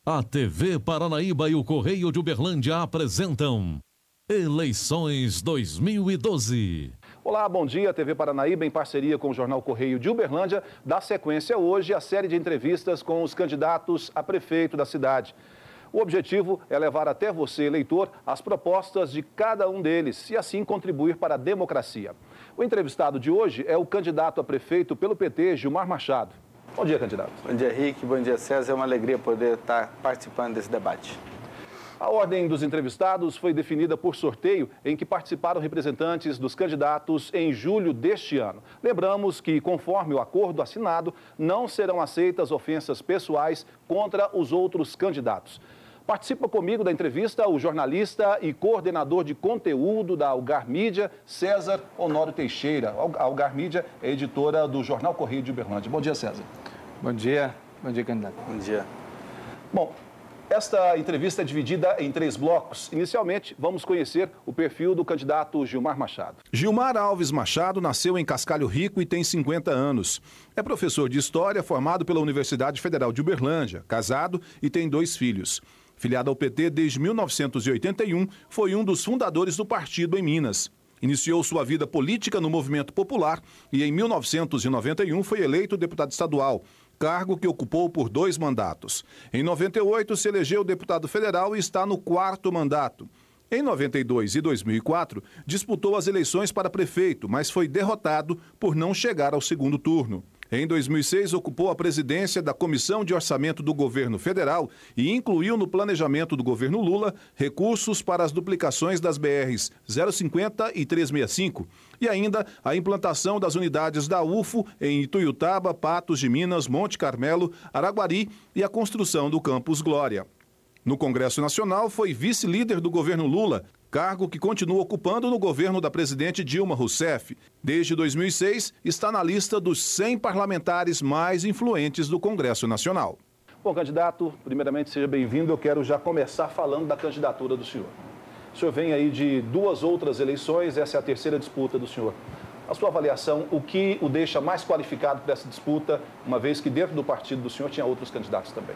A TV Paranaíba e o Correio de Uberlândia apresentam Eleições 2012. Olá, bom dia. A TV Paranaíba, em parceria com o Jornal Correio de Uberlândia, dá sequência hoje à série de entrevistas com os candidatos a prefeito da cidade. O objetivo é levar até você, eleitor, as propostas de cada um deles e assim contribuir para a democracia. O entrevistado de hoje é o candidato a prefeito pelo PT, Gilmar Machado. Bom dia, candidato. Bom dia, Rick. Bom dia, César. É uma alegria poder estar participando desse debate. A ordem dos entrevistados foi definida por sorteio em que participaram representantes dos candidatos em julho deste ano. Lembramos que, conforme o acordo assinado, não serão aceitas ofensas pessoais contra os outros candidatos. Participa comigo da entrevista o jornalista e coordenador de conteúdo da Algar Mídia, César Honório Teixeira. A Algar Mídia é editora do Jornal Correio de Uberlândia. Bom dia, César. Bom dia, candidato. Bom dia. Bom, esta entrevista é dividida em 3 blocos. Inicialmente, vamos conhecer o perfil do candidato Gilmar Machado. Gilmar Alves Machado nasceu em Cascalho Rico e tem 50 anos. É professor de História formado pela Universidade Federal de Uberlândia, casado e tem 2 filhos. Filiado ao PT desde 1981, foi um dos fundadores do partido em Minas. Iniciou sua vida política no Movimento Popular e em 1991 foi eleito deputado estadual, cargo que ocupou por 2 mandatos. Em 98 se elegeu deputado federal e está no 4º mandato. Em 92 e 2004 disputou as eleições para prefeito, mas foi derrotado por não chegar ao 2º turno. Em 2006, ocupou a presidência da Comissão de Orçamento do Governo Federal e incluiu no planejamento do governo Lula recursos para as duplicações das BRs 050 e 365 e ainda a implantação das unidades da UFO em Ituiutaba, Patos de Minas, Monte Carmelo, Araguari e a construção do Campus Glória. No Congresso Nacional, foi vice-líder do governo Lula, cargo que continua ocupando no governo da presidente Dilma Rousseff. Desde 2006, está na lista dos 100 parlamentares mais influentes do Congresso Nacional. Bom, candidato, primeiramente seja bem-vindo. Eu quero já começar falando da candidatura do senhor. O senhor vem aí de 2 outras eleições, essa é a 3ª disputa do senhor. A sua avaliação, o que o deixa mais qualificado para essa disputa, uma vez que dentro do partido do senhor tinha outros candidatos também?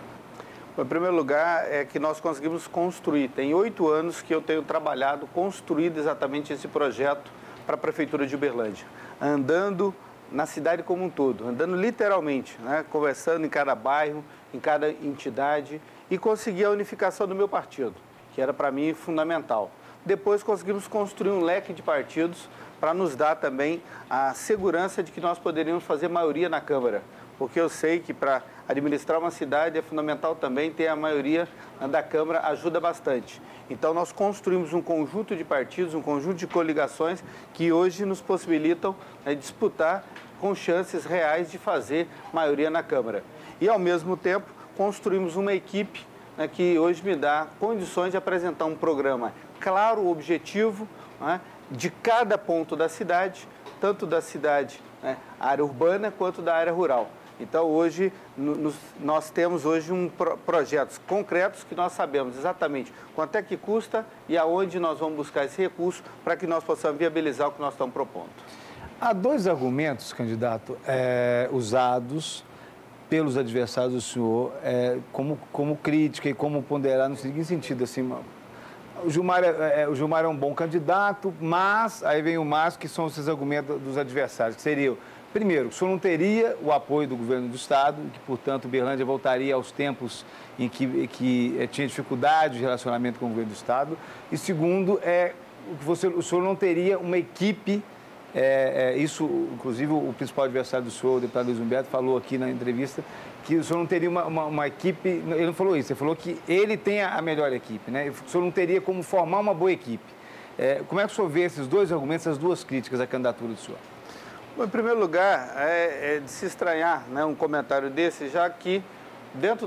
Em primeiro lugar, é que nós conseguimos construir. Tem 8 anos que eu tenho trabalhado, construído exatamente esse projeto para a Prefeitura de Uberlândia. Andando na cidade como um todo, andando literalmente, né? Conversando em cada bairro, em cada entidade e conseguir a unificação do meu partido, que era para mim fundamental. Depois conseguimos construir um leque de partidos para nos dar também a segurança de que nós poderíamos fazer maioria na Câmara. Porque eu sei que para administrar uma cidade é fundamental também ter a maioria da Câmara, ajuda bastante. Então nós construímos um conjunto de partidos, um conjunto de coligações que hoje nos possibilitam disputar com chances reais de fazer maioria na Câmara. E ao mesmo tempo construímos uma equipe que hoje me dá condições de apresentar um programa claro, objetivo, de cada ponto da cidade, tanto da cidade, área urbana, quanto da área rural. Então, hoje, nós temos hoje projetos concretos que nós sabemos exatamente quanto é que custa e aonde nós vamos buscar esse recurso para que nós possamos viabilizar o que nós estamos propondo. Há 2 argumentos, candidato, usados pelos adversários do senhor como crítica e como ponderar no seguinte sentido, assim, o Gilmar é um bom candidato, mas, aí vem o mas, que são esses argumentos dos adversários, que seriam: primeiro, o senhor não teria o apoio do governo do Estado, que, portanto, Uberlândia voltaria aos tempos em que tinha dificuldade de relacionamento com o governo do Estado. E segundo, o senhor não teria uma equipe, isso, inclusive, o principal adversário do senhor, o deputado Luiz Humberto, falou aqui na entrevista, que o senhor não teria uma equipe, ele não falou isso, ele falou que ele tem a melhor equipe, né? O senhor não teria como formar uma boa equipe. Como é que o senhor vê esses 2 argumentos, essas 2 críticas à candidatura do senhor? Bom, em primeiro lugar, é de se estranhar, né, um comentário desse, já que dentro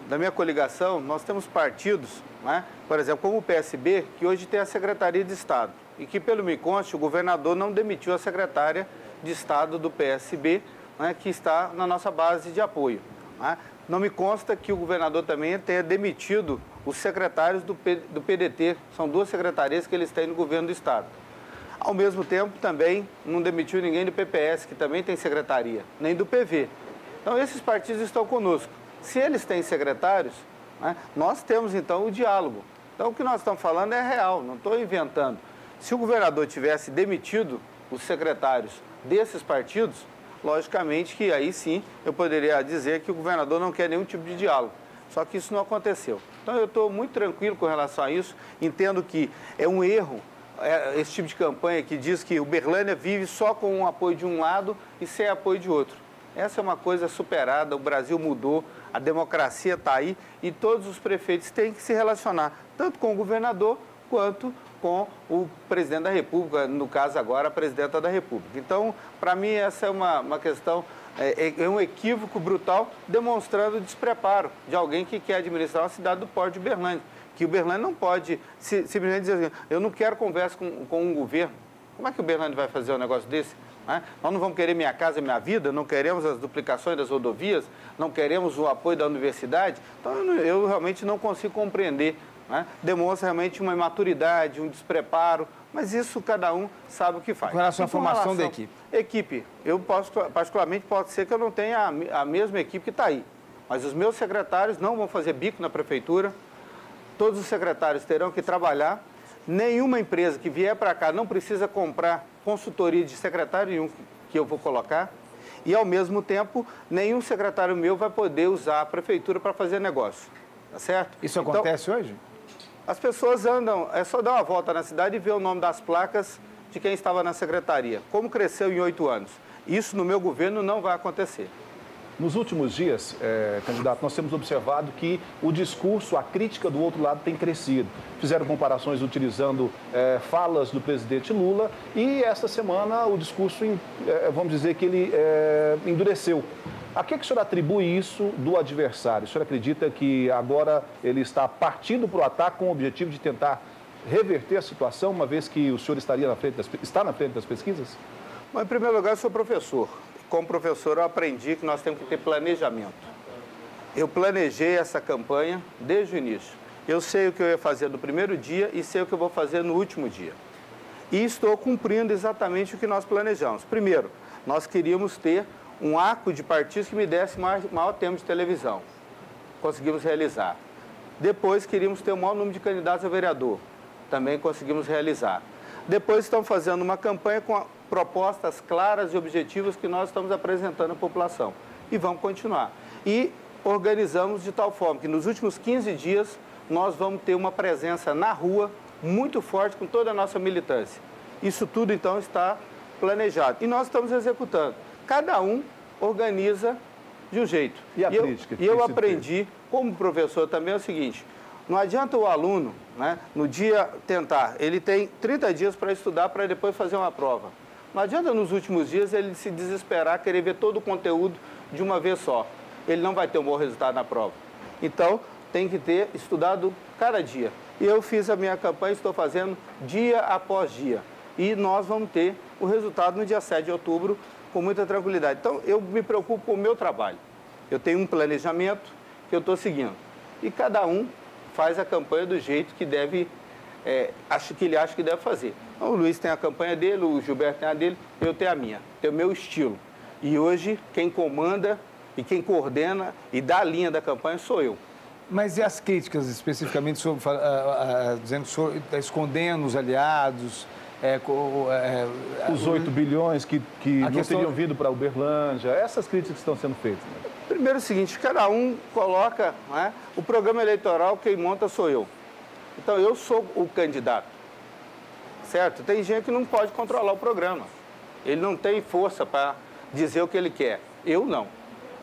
da minha coligação nós temos partidos, né, por exemplo, como o PSB, que hoje tem a Secretaria de Estado e que, pelo me conste, o governador não demitiu a secretária de Estado do PSB, né, que está na nossa base de apoio. Né? Não me consta que o governador também tenha demitido os secretários do PDT, são 2 secretarias que eles têm no governo do Estado. Ao mesmo tempo, também não demitiu ninguém do PPS, que também tem secretaria, nem do PV. Então, esses partidos estão conosco. Se eles têm secretários, né? Nós temos, então, o diálogo. Então, o que nós estamos falando é real, não estou inventando. Se o governador tivesse demitido os secretários desses partidos, logicamente que aí sim eu poderia dizer que o governador não quer nenhum tipo de diálogo. Só que isso não aconteceu. Então, eu estou muito tranquilo com relação a isso. Entendo que é um erro esse tipo de campanha que diz que Uberlândia vive só com o apoio de um lado e sem apoio de outro. Essa é uma coisa superada, o Brasil mudou, a democracia está aí e todos os prefeitos têm que se relacionar, tanto com o governador quanto com o presidente da República, no caso agora a presidenta da República. Então, para mim, essa é uma questão, é um equívoco brutal, demonstrando o despreparo de alguém que quer administrar uma cidade do porte de Uberlândia. Que o Uberlândia não pode simplesmente dizer assim, eu não quero conversa com um governo. Como é que o Uberlândia vai fazer um negócio desse? Né? Nós não vamos querer Minha Casa Minha Vida, não queremos as duplicações das rodovias, não queremos o apoio da universidade. Então, eu realmente não consigo compreender. Né? Demonstra realmente uma imaturidade, um despreparo, mas isso cada um sabe o que faz. Com relação à formação da equipe? Equipe, eu particularmente pode ser que eu não tenha a mesma equipe que está aí, mas os meus secretários não vão fazer bico na prefeitura, todos os secretários terão que trabalhar, nenhuma empresa que vier para cá não precisa comprar consultoria de secretário nenhum que eu vou colocar, e ao mesmo tempo, nenhum secretário meu vai poder usar a prefeitura para fazer negócio, tá certo? Isso acontece hoje? As pessoas andam, é só dar uma volta na cidade e ver o nome das placas de quem estava na secretaria. Como cresceu em 8 anos. Isso no meu governo não vai acontecer. Nos últimos dias, candidato, nós temos observado que o discurso, a crítica do outro lado tem crescido. Fizeram comparações utilizando falas do presidente Lula e esta semana o discurso, vamos dizer que ele endureceu. A que o senhor atribui isso do adversário? O senhor acredita que agora ele está partindo para o ataque com o objetivo de tentar reverter a situação, uma vez que o senhor está na frente das pesquisas? Bom, em primeiro lugar, eu sou professor. Como professor, eu aprendi que nós temos que ter planejamento. Eu planejei essa campanha desde o início. Eu sei o que eu ia fazer no primeiro dia e sei o que eu vou fazer no último dia. E estou cumprindo exatamente o que nós planejamos. Primeiro, nós queríamos ter um arco de partidos que me desse maior tempo de televisão. Conseguimos realizar. Depois, queríamos ter o maior número de candidatos a vereador. Também conseguimos realizar. Depois, estamos fazendo uma campanha com propostas claras e objetivas que nós estamos apresentando à população. E vamos continuar. E organizamos de tal forma que nos últimos 15 dias nós vamos ter uma presença na rua muito forte com toda a nossa militância. Isso tudo, então, está planejado. E nós estamos executando. Cada um organiza de um jeito. E a crítica? E eu aprendi, como professor também, é o seguinte, não adianta o aluno, né, no dia tentar, ele tem 30 dias para estudar para depois fazer uma prova. Não adianta nos últimos dias ele se desesperar, querer ver todo o conteúdo de uma vez só. Ele não vai ter um bom resultado na prova. Então, tem que ter estudado cada dia. E eu fiz a minha campanha, estou fazendo dia após dia. E nós vamos ter o resultado no dia 7 de outubro, com muita tranquilidade. Então, eu me preocupo com o meu trabalho. Eu tenho um planejamento que eu estou seguindo. E cada um faz a campanha do jeito que deve, que ele acha que deve fazer. Então, o Luiz tem a campanha dele, o Gilberto tem a dele, eu tenho a minha. Tenho o meu estilo. E hoje, quem comanda e quem coordena e dá a linha da campanha sou eu. Mas e as críticas, especificamente, sobre, dizendo que o senhor está escondendo os aliados... os 8 bilhões que não teriam vindo para Uberlândia, essas críticas que estão sendo feitas. Né? Primeiro é o seguinte, cada um coloca, né, o programa eleitoral, quem monta sou eu. Então, eu sou o candidato, certo? Tem gente que não pode controlar o programa. Ele não tem força para dizer o que ele quer. Eu não.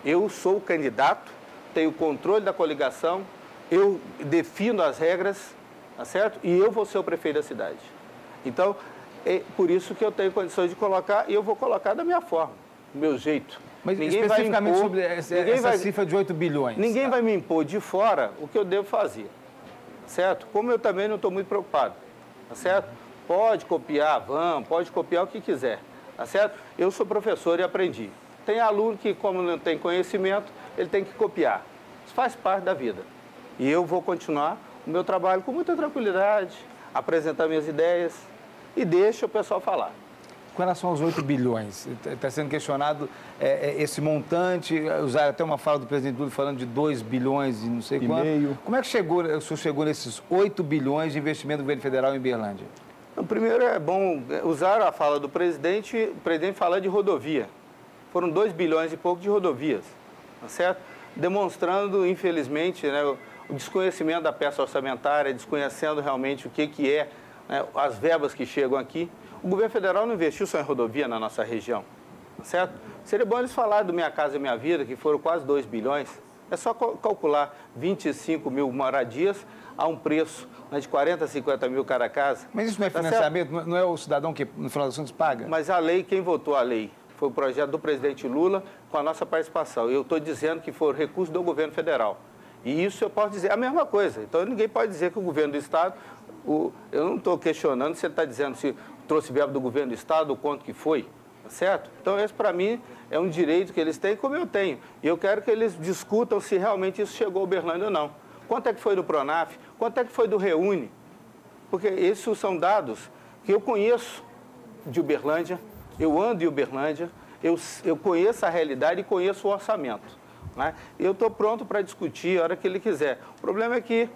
Eu sou o candidato, tenho o controle da coligação, eu defino as regras, tá certo? E eu vou ser o prefeito da cidade. Então, é por isso que eu tenho condições de colocar e eu vou colocar da minha forma, do meu jeito. Mas ninguém especificamente vai impor, sobre essa cifra de 8 bilhões. Ninguém vai me impor de fora o que eu devo fazer, certo? Como eu também não estou muito preocupado, tá certo? Pode copiar, pode copiar o que quiser, tá certo? Eu sou professor e aprendi. Tem aluno que, como não tem conhecimento, ele tem que copiar. Isso faz parte da vida. E eu vou continuar o meu trabalho com muita tranquilidade, apresentar minhas ideias e deixa o pessoal falar. com relação aos 8 bilhões, está sendo questionado esse montante, usaram até uma fala do presidente Lula falando de 2 bilhões e não sei quanto. Meio. Como é que o senhor chegou nesses 8 bilhões de investimento do governo federal em Uberlândia? Então, primeiro é bom usar a fala do presidente, o presidente falando de rodovia. Foram 2 bilhões e pouco de rodovias, tá certo? Demonstrando, infelizmente, né, o desconhecimento da peça orçamentária, desconhecendo realmente o que é, né, as verbas que chegam aqui. O governo federal não investiu só em rodovia na nossa região, tá certo? Seria bom eles falarem do Minha Casa Minha Vida, que foram quase 2 bilhões. É só calcular 25 mil moradias a um preço, né, de 40 a 50 mil cada casa. Mas isso não é financiamento? Não é o cidadão que, no final das contas, paga? Mas a lei, quem votou a lei? Foi o projeto do presidente Lula com a nossa participação. Eu estou dizendo que foi recurso do governo federal. E isso eu posso dizer a mesma coisa. Então, ninguém pode dizer que o governo do Estado... eu não estou questionando se ele está dizendo se trouxe verba do governo do Estado ou quanto que foi, tá certo? Então, esse, para mim, é um direito que eles têm, como eu tenho. E eu quero que eles discutam se realmente isso chegou ao Uberlândia ou não. Quanto é que foi do Pronaf? Quanto é que foi do Reúne? Porque esses são dados que eu conheço de Uberlândia, eu ando em Uberlândia, eu conheço a realidade e conheço o orçamento, né? Eu estou pronto para discutir a hora que ele quiser. O problema é que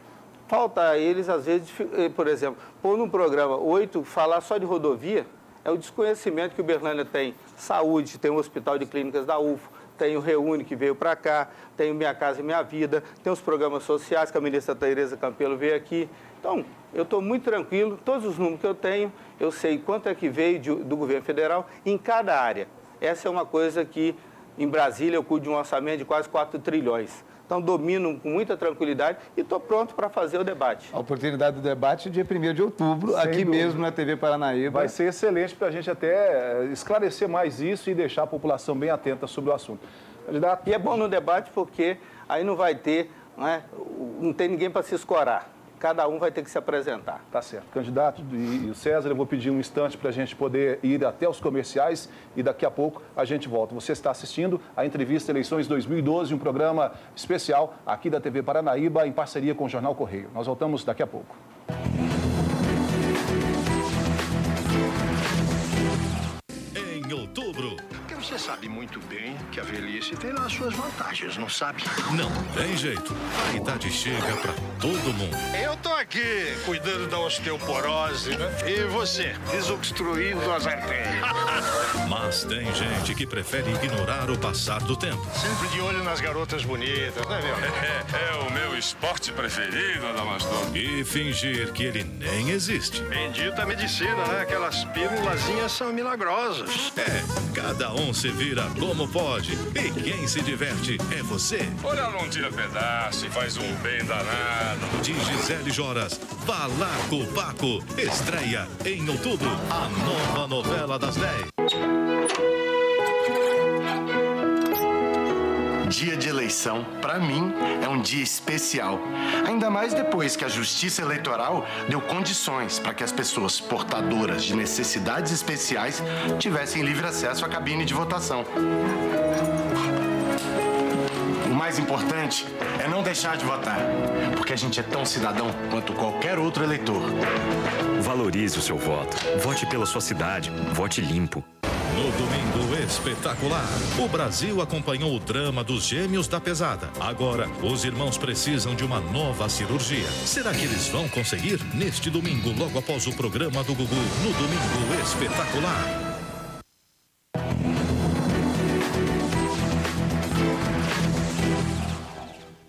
falta a eles, às vezes, por exemplo, pôr num programa 8, falar só de rodovia, é o desconhecimento que Uberlândia tem saúde, tem o Hospital de Clínicas da UFO, tem o Reúne que veio para cá, tem o Minha Casa e Minha Vida, tem os programas sociais que a ministra Tereza Campelo veio aqui. Então, eu estou muito tranquilo, todos os números que eu tenho, eu sei quanto é que veio do governo federal em cada área. Essa é uma coisa que, em Brasília, eu cuido de um orçamento de quase 4 trilhões. Então, domino com muita tranquilidade e estou pronto para fazer o debate. A oportunidade do debate é dia 1º de outubro, aqui mesmo na TV Paranaíba. Vai ser excelente para a gente até esclarecer mais isso e deixar a população bem atenta sobre o assunto. Candidato... E é bom no debate porque aí não vai ter, não tem ninguém para se escorar. Cada um vai ter que se apresentar. Tá certo. Candidato e o César, eu vou pedir um instante para a gente poder ir até os comerciais e daqui a pouco a gente volta. Você está assistindo a entrevista Eleições 2012, um programa especial aqui da TV Paranaíba em parceria com o Jornal Correio. Nós voltamos daqui a pouco. Em outubro. Porque você sabe muito bem que a velhice tem lá as suas vantagens, não sabe? Não tem jeito. A idade chega pra todo mundo. Eu tô aqui cuidando da osteoporose, né? E você, desobstruindo as artérias. Mas tem gente que prefere ignorar o passar do tempo. Sempre de olho nas garotas bonitas, né, meu? É o meu esporte preferido, Adamastor. E fingir que ele nem existe. Bendita medicina, né? Aquelas pílulazinhas são milagrosas. Cada um se vira como pode. E quem se diverte é você. Olha, não tira pedaço e faz um bem danado. De Gisele Joras, Balaco Baco. Estreia em outubro. A nova novela das 10. Dia de eleição, para mim, é um dia especial. Ainda mais depois que a Justiça Eleitoral deu condições para que as pessoas portadoras de necessidades especiais tivessem livre acesso à cabine de votação. O mais importante é não deixar de votar, porque a gente é tão cidadão quanto qualquer outro eleitor. Valorize o seu voto. Vote pela sua cidade. Vote limpo. No Domingo Espetacular, o Brasil acompanhou o drama dos gêmeos da pesada. Agora, os irmãos precisam de uma nova cirurgia. Será que eles vão conseguir? Neste domingo, logo após o programa do Gugu, no Domingo Espetacular.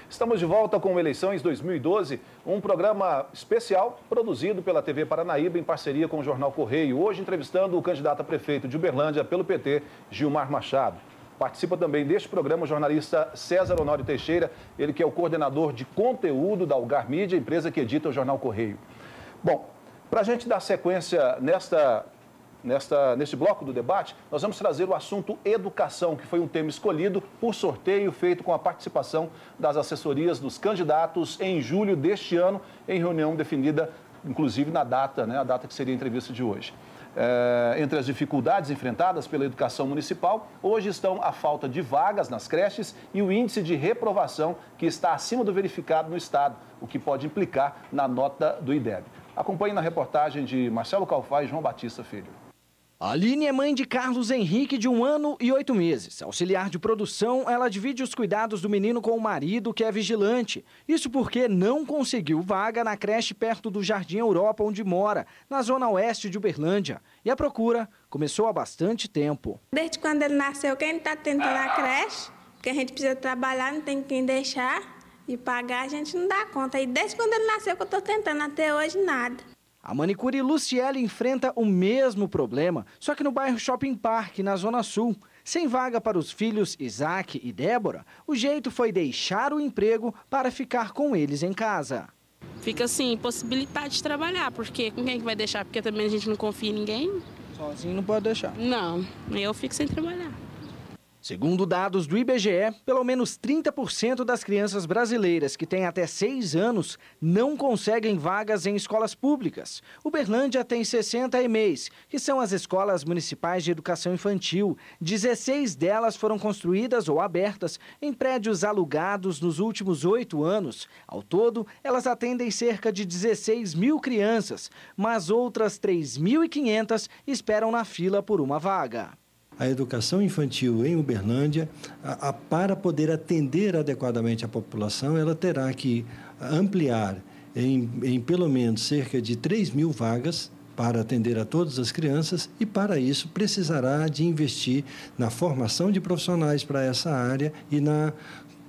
Estamos de volta com Eleições 2012, um programa especial produzido pela TV Paranaíba em parceria com o Jornal Correio. Hoje entrevistando o candidato a prefeito de Uberlândia pelo PT, Gilmar Machado. Participa também deste programa o jornalista César Honório Teixeira, ele que é o coordenador de conteúdo da Algar Mídia, empresa que edita o Jornal Correio. Bom, para a gente dar sequência neste bloco do debate, nós vamos trazer o assunto educação, que foi um tema escolhido por sorteio feito com a participação das assessorias dos candidatos em julho deste ano, em reunião definida, inclusive, na data, a data que seria a entrevista de hoje. Entre as dificuldades enfrentadas pela educação municipal, hoje estão a falta de vagas nas creches e o índice de reprovação que está acima do verificado no Estado, o que pode implicar na nota do IDEB. Acompanhe na reportagem de Marcelo Calfá e João Batista Filho. A Aline é mãe de Carlos Henrique, de 1 ano e 8 meses. Auxiliar de produção, ela divide os cuidados do menino com o marido, que é vigilante. Isso porque não conseguiu vaga na creche perto do Jardim Europa, onde mora, na zona oeste de Uberlândia. E a procura começou há bastante tempo. Desde quando ele nasceu, quem está tentando a creche, porque a gente precisa trabalhar, não tem quem deixar e pagar, a gente não dá conta. E desde quando ele nasceu que eu estou tentando, até hoje nada. A manicure Luciele enfrenta o mesmo problema, só que no bairro Shopping Park, na Zona Sul. Sem vaga para os filhos Isaac e Débora, o jeito foi deixar o emprego para ficar com eles em casa. Fica assim, impossibilidade de trabalhar, porque com quem que vai deixar? Porque também a gente não confia em ninguém. Sozinho não pode deixar. Não, eu fico sem trabalhar. Segundo dados do IBGE, pelo menos 30% das crianças brasileiras que têm até 6 anos não conseguem vagas em escolas públicas. Uberlândia tem 60 EMEIs, que são as escolas municipais de educação infantil. 16 delas foram construídas ou abertas em prédios alugados nos últimos 8 anos. Ao todo, elas atendem cerca de 16 mil crianças, mas outras 3.500 esperam na fila por uma vaga. A educação infantil em Uberlândia, para poder atender adequadamente a população, ela terá que ampliar em pelo menos cerca de 3.000 vagas para atender a todas as crianças e, para isso, precisará de investir na formação de profissionais para essa área e na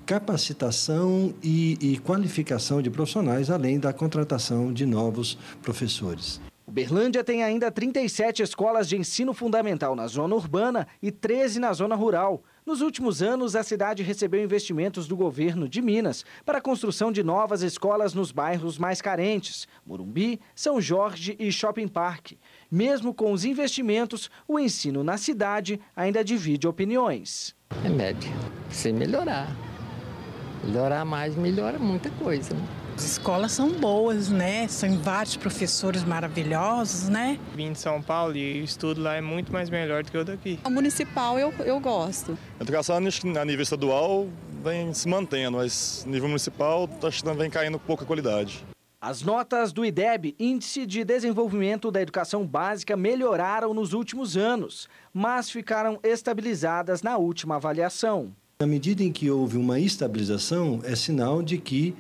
capacitação e qualificação de profissionais, além da contratação de novos professores. Uberlândia tem ainda 37 escolas de ensino fundamental na zona urbana e 13 na zona rural. Nos últimos anos, a cidade recebeu investimentos do governo de Minas para a construção de novas escolas nos bairros mais carentes, Morumbi, São Jorge e Shopping Park. Mesmo com os investimentos, o ensino na cidade ainda divide opiniões. É médio, sem melhorar. Melhorar mais, melhora muita coisa, né? As escolas são boas, né? São vários professores maravilhosos, né? Vim de São Paulo e o estudo lá é muito mais melhor do que o daqui. A municipal eu gosto. A educação a nível estadual vem se mantendo, mas a nível municipal vem caindo pouca qualidade. As notas do IDEB, Índice de Desenvolvimento da Educação Básica, melhoraram nos últimos anos, mas ficaram estabilizadas na última avaliação. Na medida em que houve uma estabilização, é sinal de que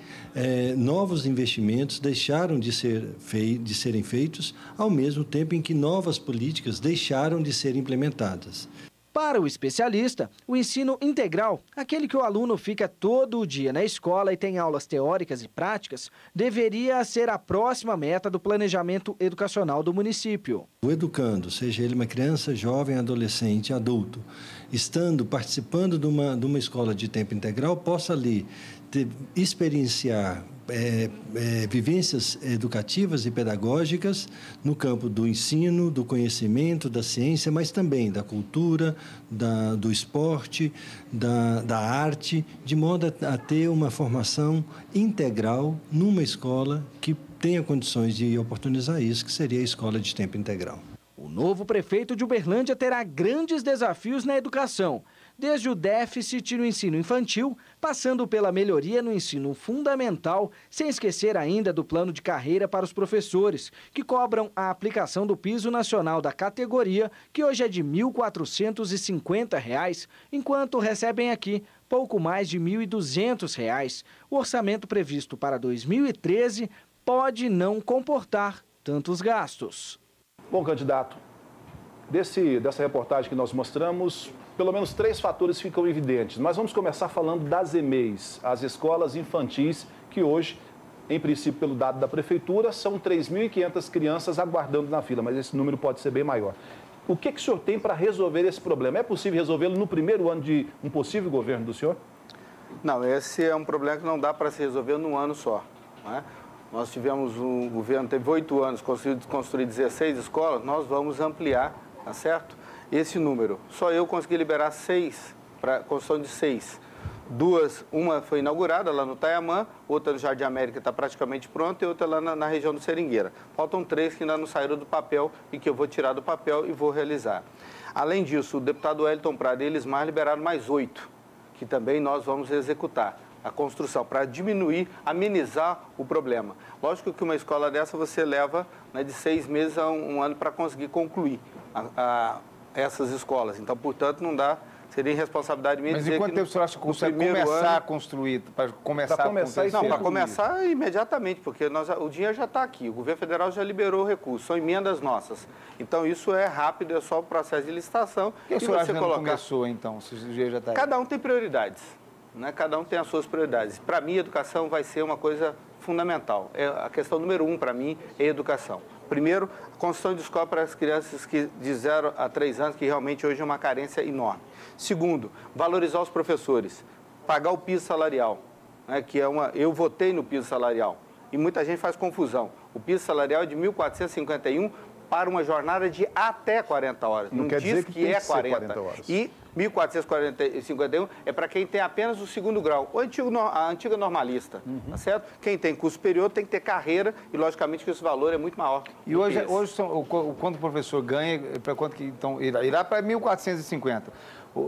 novos investimentos deixaram de serem feitos, ao mesmo tempo em que novas políticas deixaram de ser implementadas. Para o especialista, o ensino integral, aquele que o aluno fica todo o dia na escola e tem aulas teóricas e práticas, deveria ser a próxima meta do planejamento educacional do município. O educando, seja ele uma criança, jovem, adolescente, adulto, participando de uma escola de tempo integral, possa ali experienciar vivências educativas e pedagógicas no campo do ensino, do conhecimento, da ciência, mas também da cultura, do esporte, da arte, de modo a ter uma formação integral numa escola que tenha condições de oportunizar isso, que seria a escola de tempo integral. O novo prefeito de Uberlândia terá grandes desafios na educação, desde o déficit no ensino infantil, passando pela melhoria no ensino fundamental, sem esquecer ainda do plano de carreira para os professores, que cobram a aplicação do piso nacional da categoria, que hoje é de R$ 1.450, enquanto recebem aqui pouco mais de R$ 1.200. O orçamento previsto para 2013 pode não comportar tantos gastos. Bom, candidato, dessa reportagem que nós mostramos, pelo menos 3 fatores ficam evidentes. Mas vamos começar falando das EMEIs, as escolas infantis, que hoje, em princípio, pelo dado da prefeitura, são 3.500 crianças aguardando na fila, mas esse número pode ser bem maior. O que o senhor tem para resolver esse problema? É possível resolvê-lo no primeiro ano de um possível governo do senhor? Não, esse é um problema que não dá para se resolver num ano só, não é? Nós tivemos um governo, teve 8 anos, conseguiu construir 16 escolas, nós vamos ampliar, tá certo? Esse número. Só eu consegui liberar 6, para construção de 6. Uma foi inaugurada lá no Taiamã, outra no Jardim América está praticamente pronta e outra lá na região do Seringueira. Faltam 3 que ainda não saíram do papel e que eu vou tirar do papel e vou realizar. Além disso, o deputado Wellington Prado e Elismar liberaram mais 8, que também nós vamos executar a construção, para diminuir, amenizar o problema. Lógico que uma escola dessa você leva de 6 meses a um ano para conseguir concluir. a essas escolas. Então, portanto, não dá... Seria irresponsabilidade minha dizer que... Mas em quanto tempo o senhor acha que consegue começar a construir? Para começar para começar imediatamente, porque o dinheiro já está aqui. O governo federal já liberou o recurso, são emendas nossas. Então, isso é rápido, é só o processo de licitação. Por que o senhor acha que não começou, então, se o dinheiro já está aí? Cada um tem prioridades, né? Cada um tem as suas prioridades. Para mim, a educação vai ser uma coisa fundamental. A questão número 1, para mim, é a educação. Primeiro, a construção de escola para as crianças de 0 a 3 anos, que realmente hoje é uma carência enorme. Segundo, valorizar os professores, pagar o piso salarial, né, que é eu votei no piso salarial, e muita gente faz confusão. O piso salarial é de 1.451 para uma jornada de até 40 horas. Não quer dizer que é 40 horas. E 1.451 é para quem tem apenas o segundo grau, a antiga normalista, tá certo? Quem tem curso superior tem que ter carreira e, logicamente, que esse valor é muito maior. E hoje quanto o professor ganha, para quanto que então irá para 1.450?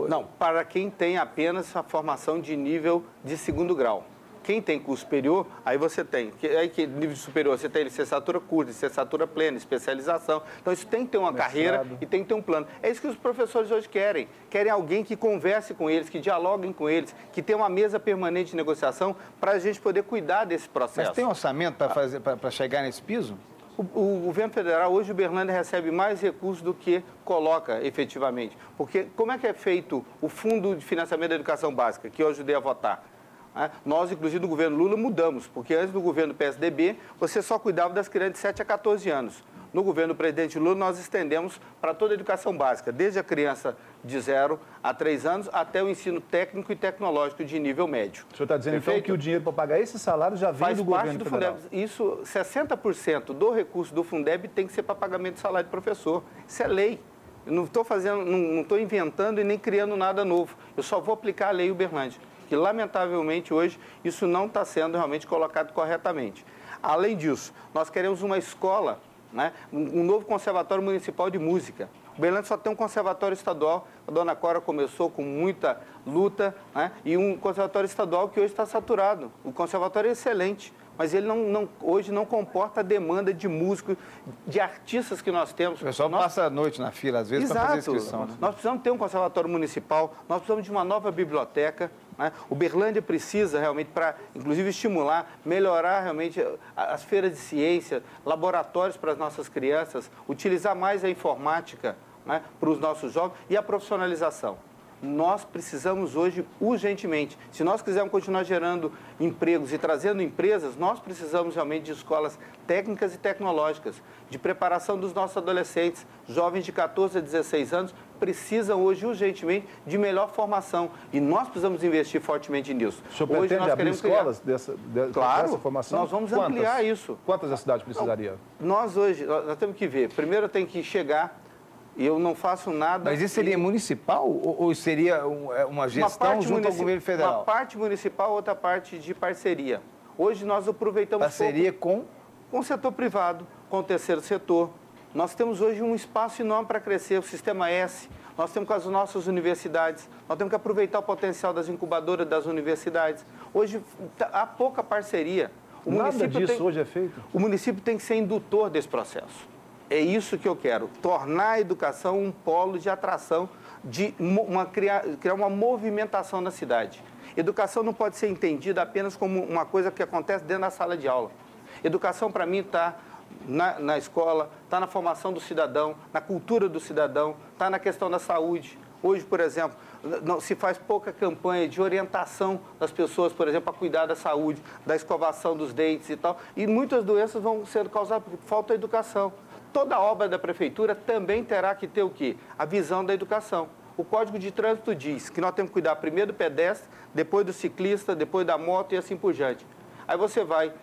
Não, para quem tem apenas a formação de nível de segundo grau. Quem tem curso superior, aí você tem. Aí que nível superior você tem licenciatura curta, licenciatura plena, especialização. Então isso tem que ter uma carreira e tem que ter um plano. É isso que os professores hoje querem. Querem alguém que converse com eles, que dialoguem com eles, que tenha uma mesa permanente de negociação para a gente poder cuidar desse processo. Mas tem orçamento para chegar nesse piso? O governo federal, hoje, Uberlândia recebe mais recursos do que coloca efetivamente. Porque como é que é feito o Fundo de Financiamento da Educação Básica, que eu ajudei a votar? Nós, inclusive, no governo Lula, mudamos, porque antes do governo do PSDB, você só cuidava das crianças de 7 a 14 anos. No governo do presidente Lula, nós estendemos para toda a educação básica, desde a criança de 0 a 3 anos até o ensino técnico e tecnológico de nível médio. O senhor está dizendo, então, que o dinheiro para pagar esse salário já vem do governo federal? Faz parte do Fundeb. Isso, 60% do recurso do Fundeb tem que ser para pagamento de salário de professor. Isso é lei. Eu não estou não estou inventando e nem criando nada novo. Eu só vou aplicar a lei Uberlândia, que, lamentavelmente, hoje, isso não está sendo realmente colocado corretamente. Além disso, nós queremos uma escola, né, um novo conservatório municipal de música. Uberlândia só tem um conservatório estadual, a dona Cora começou com muita luta, né, e um conservatório estadual que hoje está saturado. O conservatório é excelente, mas ele hoje não comporta a demanda de músicos, de artistas que nós temos. O pessoal passa a noite na fila, às vezes, para fazer inscrição. Né? Nós precisamos ter um conservatório municipal, nós precisamos de uma nova biblioteca. Né? Uberlândia precisa realmente, para inclusive estimular, melhorar realmente as feiras de ciência, laboratórios para as nossas crianças, utilizar mais a informática, né, para os nossos jovens e a profissionalização. Nós precisamos hoje, urgentemente, se nós quisermos continuar gerando empregos e trazendo empresas, nós precisamos realmente de escolas técnicas e tecnológicas, de preparação dos nossos adolescentes, jovens de 14 a 16 anos, precisam hoje, urgentemente, de melhor formação. E nós precisamos investir fortemente nisso. O senhor pretende abrir escolas dessa formação? Nós vamos ampliar isso. Quantas a cidade precisaria? Nós hoje, nós temos que ver. Primeiro tem que chegar... E eu não faço nada... Mas isso seria municipal ou seria uma gestão junto ao governo federal? Uma parte municipal, outra parte de parceria. Hoje nós aproveitamos... Parceria com? Com o setor privado, com o terceiro setor. Nós temos hoje um espaço enorme para crescer, o Sistema S. Nós temos com as nossas universidades. Nós temos que aproveitar o potencial das incubadoras das universidades. Hoje há pouca parceria. Nada disso hoje é feito? O município tem que ser indutor desse processo. É isso que eu quero, tornar a educação um polo de atração, criar uma movimentação na cidade. Educação não pode ser entendida apenas como uma coisa que acontece dentro da sala de aula. Educação, para mim, está na escola, está na formação do cidadão, na cultura do cidadão, está na questão da saúde. Hoje, por exemplo, se faz pouca campanha de orientação das pessoas, por exemplo, a cuidar da saúde, da escovação dos dentes e tal. E muitas doenças vão ser causadas por falta de educação. Toda obra da prefeitura também terá que ter o quê? A visão da educação. O Código de Trânsito diz que nós temos que cuidar primeiro do pedestre, depois do ciclista, depois da moto e assim por diante. Aí você vai,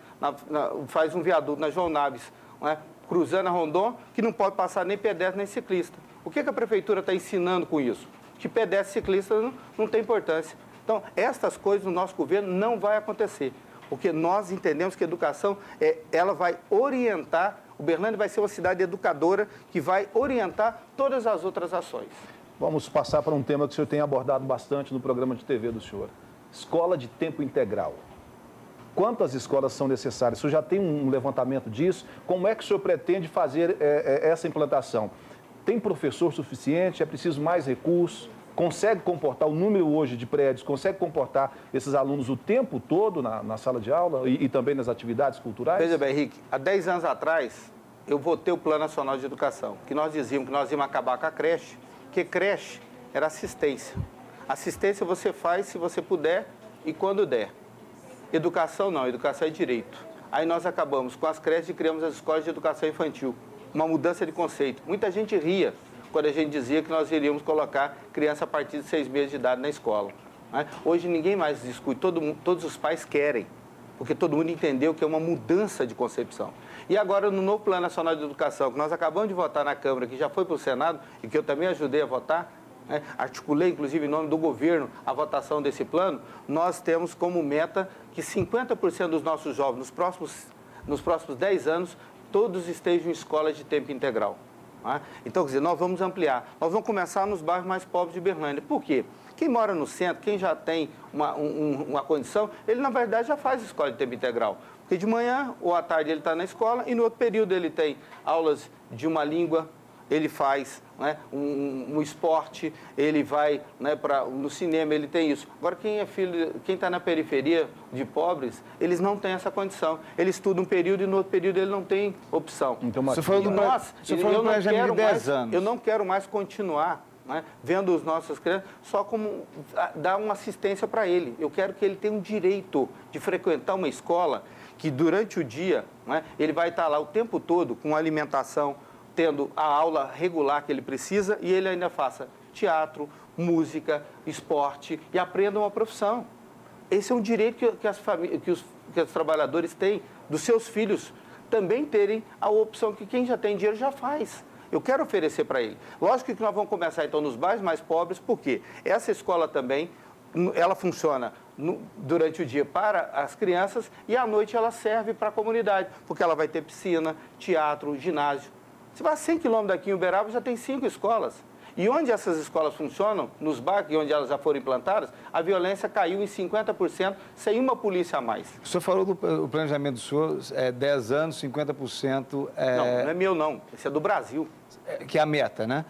faz um viaduto na João Naves, né, cruzando a Rondon, que não pode passar nem pedestre nem ciclista. O que a prefeitura está ensinando com isso? Que pedestre e ciclista não tem importância. Então, estas coisas no nosso governo não vai acontecer, porque nós entendemos que a educação, ela vai orientar. Uberlândia vai ser uma cidade educadora que vai orientar todas as outras ações. Vamos passar para um tema que o senhor tem abordado bastante no programa de TV do senhor. Escola de tempo integral. Quantas escolas são necessárias? O senhor já tem um levantamento disso? Como é que o senhor pretende fazer essa implantação? Tem professor suficiente? É preciso mais recursos? Consegue comportar o número hoje de prédios? Consegue comportar esses alunos o tempo todo na sala de aula e também nas atividades culturais? Veja bem, Henrique, há 10 anos atrás, eu votei o Plano Nacional de Educação, que nós dizíamos que nós íamos acabar com a creche, porque creche era assistência. Assistência você faz se você puder e quando der. Educação não, educação é direito. Aí nós acabamos com as creches e criamos as escolas de educação infantil. Uma mudança de conceito. Muita gente ria quando a gente dizia que nós iríamos colocar criança a partir de 6 meses de idade na escola. Né? Hoje ninguém mais discute, todos os pais querem, porque todo mundo entendeu que é uma mudança de concepção. E agora, no novo Plano Nacional de Educação, que nós acabamos de votar na Câmara, que já foi para o Senado e que eu também ajudei a votar, né? Articulei, inclusive, em nome do governo, a votação desse plano, nós temos como meta que 50% dos nossos jovens, nos próximos 10 anos, todos estejam em escolas de tempo integral. Então, quer dizer, nós vamos ampliar. Nós vamos começar nos bairros mais pobres de Uberlândia. Por quê? Quem mora no centro, quem já tem uma condição, ele, na verdade, já faz escola de tempo integral. Porque de manhã ou à tarde ele está na escola e no outro período ele tem aulas de uma língua, ele faz, né, um esporte, ele vai, né, no cinema, ele tem isso. Agora, quem está na periferia de pobres, eles não têm essa condição. Ele estuda um período e no outro período ele não tem opção. Então, você falou do planejamento de 10 anos. Eu não quero mais continuar, né, vendo os nossos crianças só como dar uma assistência para ele. Eu quero que ele tenha um direito de frequentar uma escola que durante o dia, né, ele vai estar lá o tempo todo com alimentação, tendo a aula regular que ele precisa e ele ainda faça teatro, música, esporte e aprenda uma profissão. Esse é um direito que os trabalhadores têm, dos seus filhos também terem a opção que quem já tem dinheiro já faz. Eu quero oferecer para ele. Lógico que nós vamos começar então nos bairros mais pobres, porque essa escola também, ela funciona durante o dia para as crianças e à noite ela serve para a comunidade, porque ela vai ter piscina, teatro, ginásio. Você vai a 100 quilômetros daqui em Uberaba, já tem 5 escolas. E onde essas escolas funcionam, nos bairros onde elas já foram implantadas, a violência caiu em 50% sem uma polícia a mais. O senhor falou do planejamento do senhor, 10 anos, 50%... Não é meu não, esse é do Brasil. Que é a meta, né?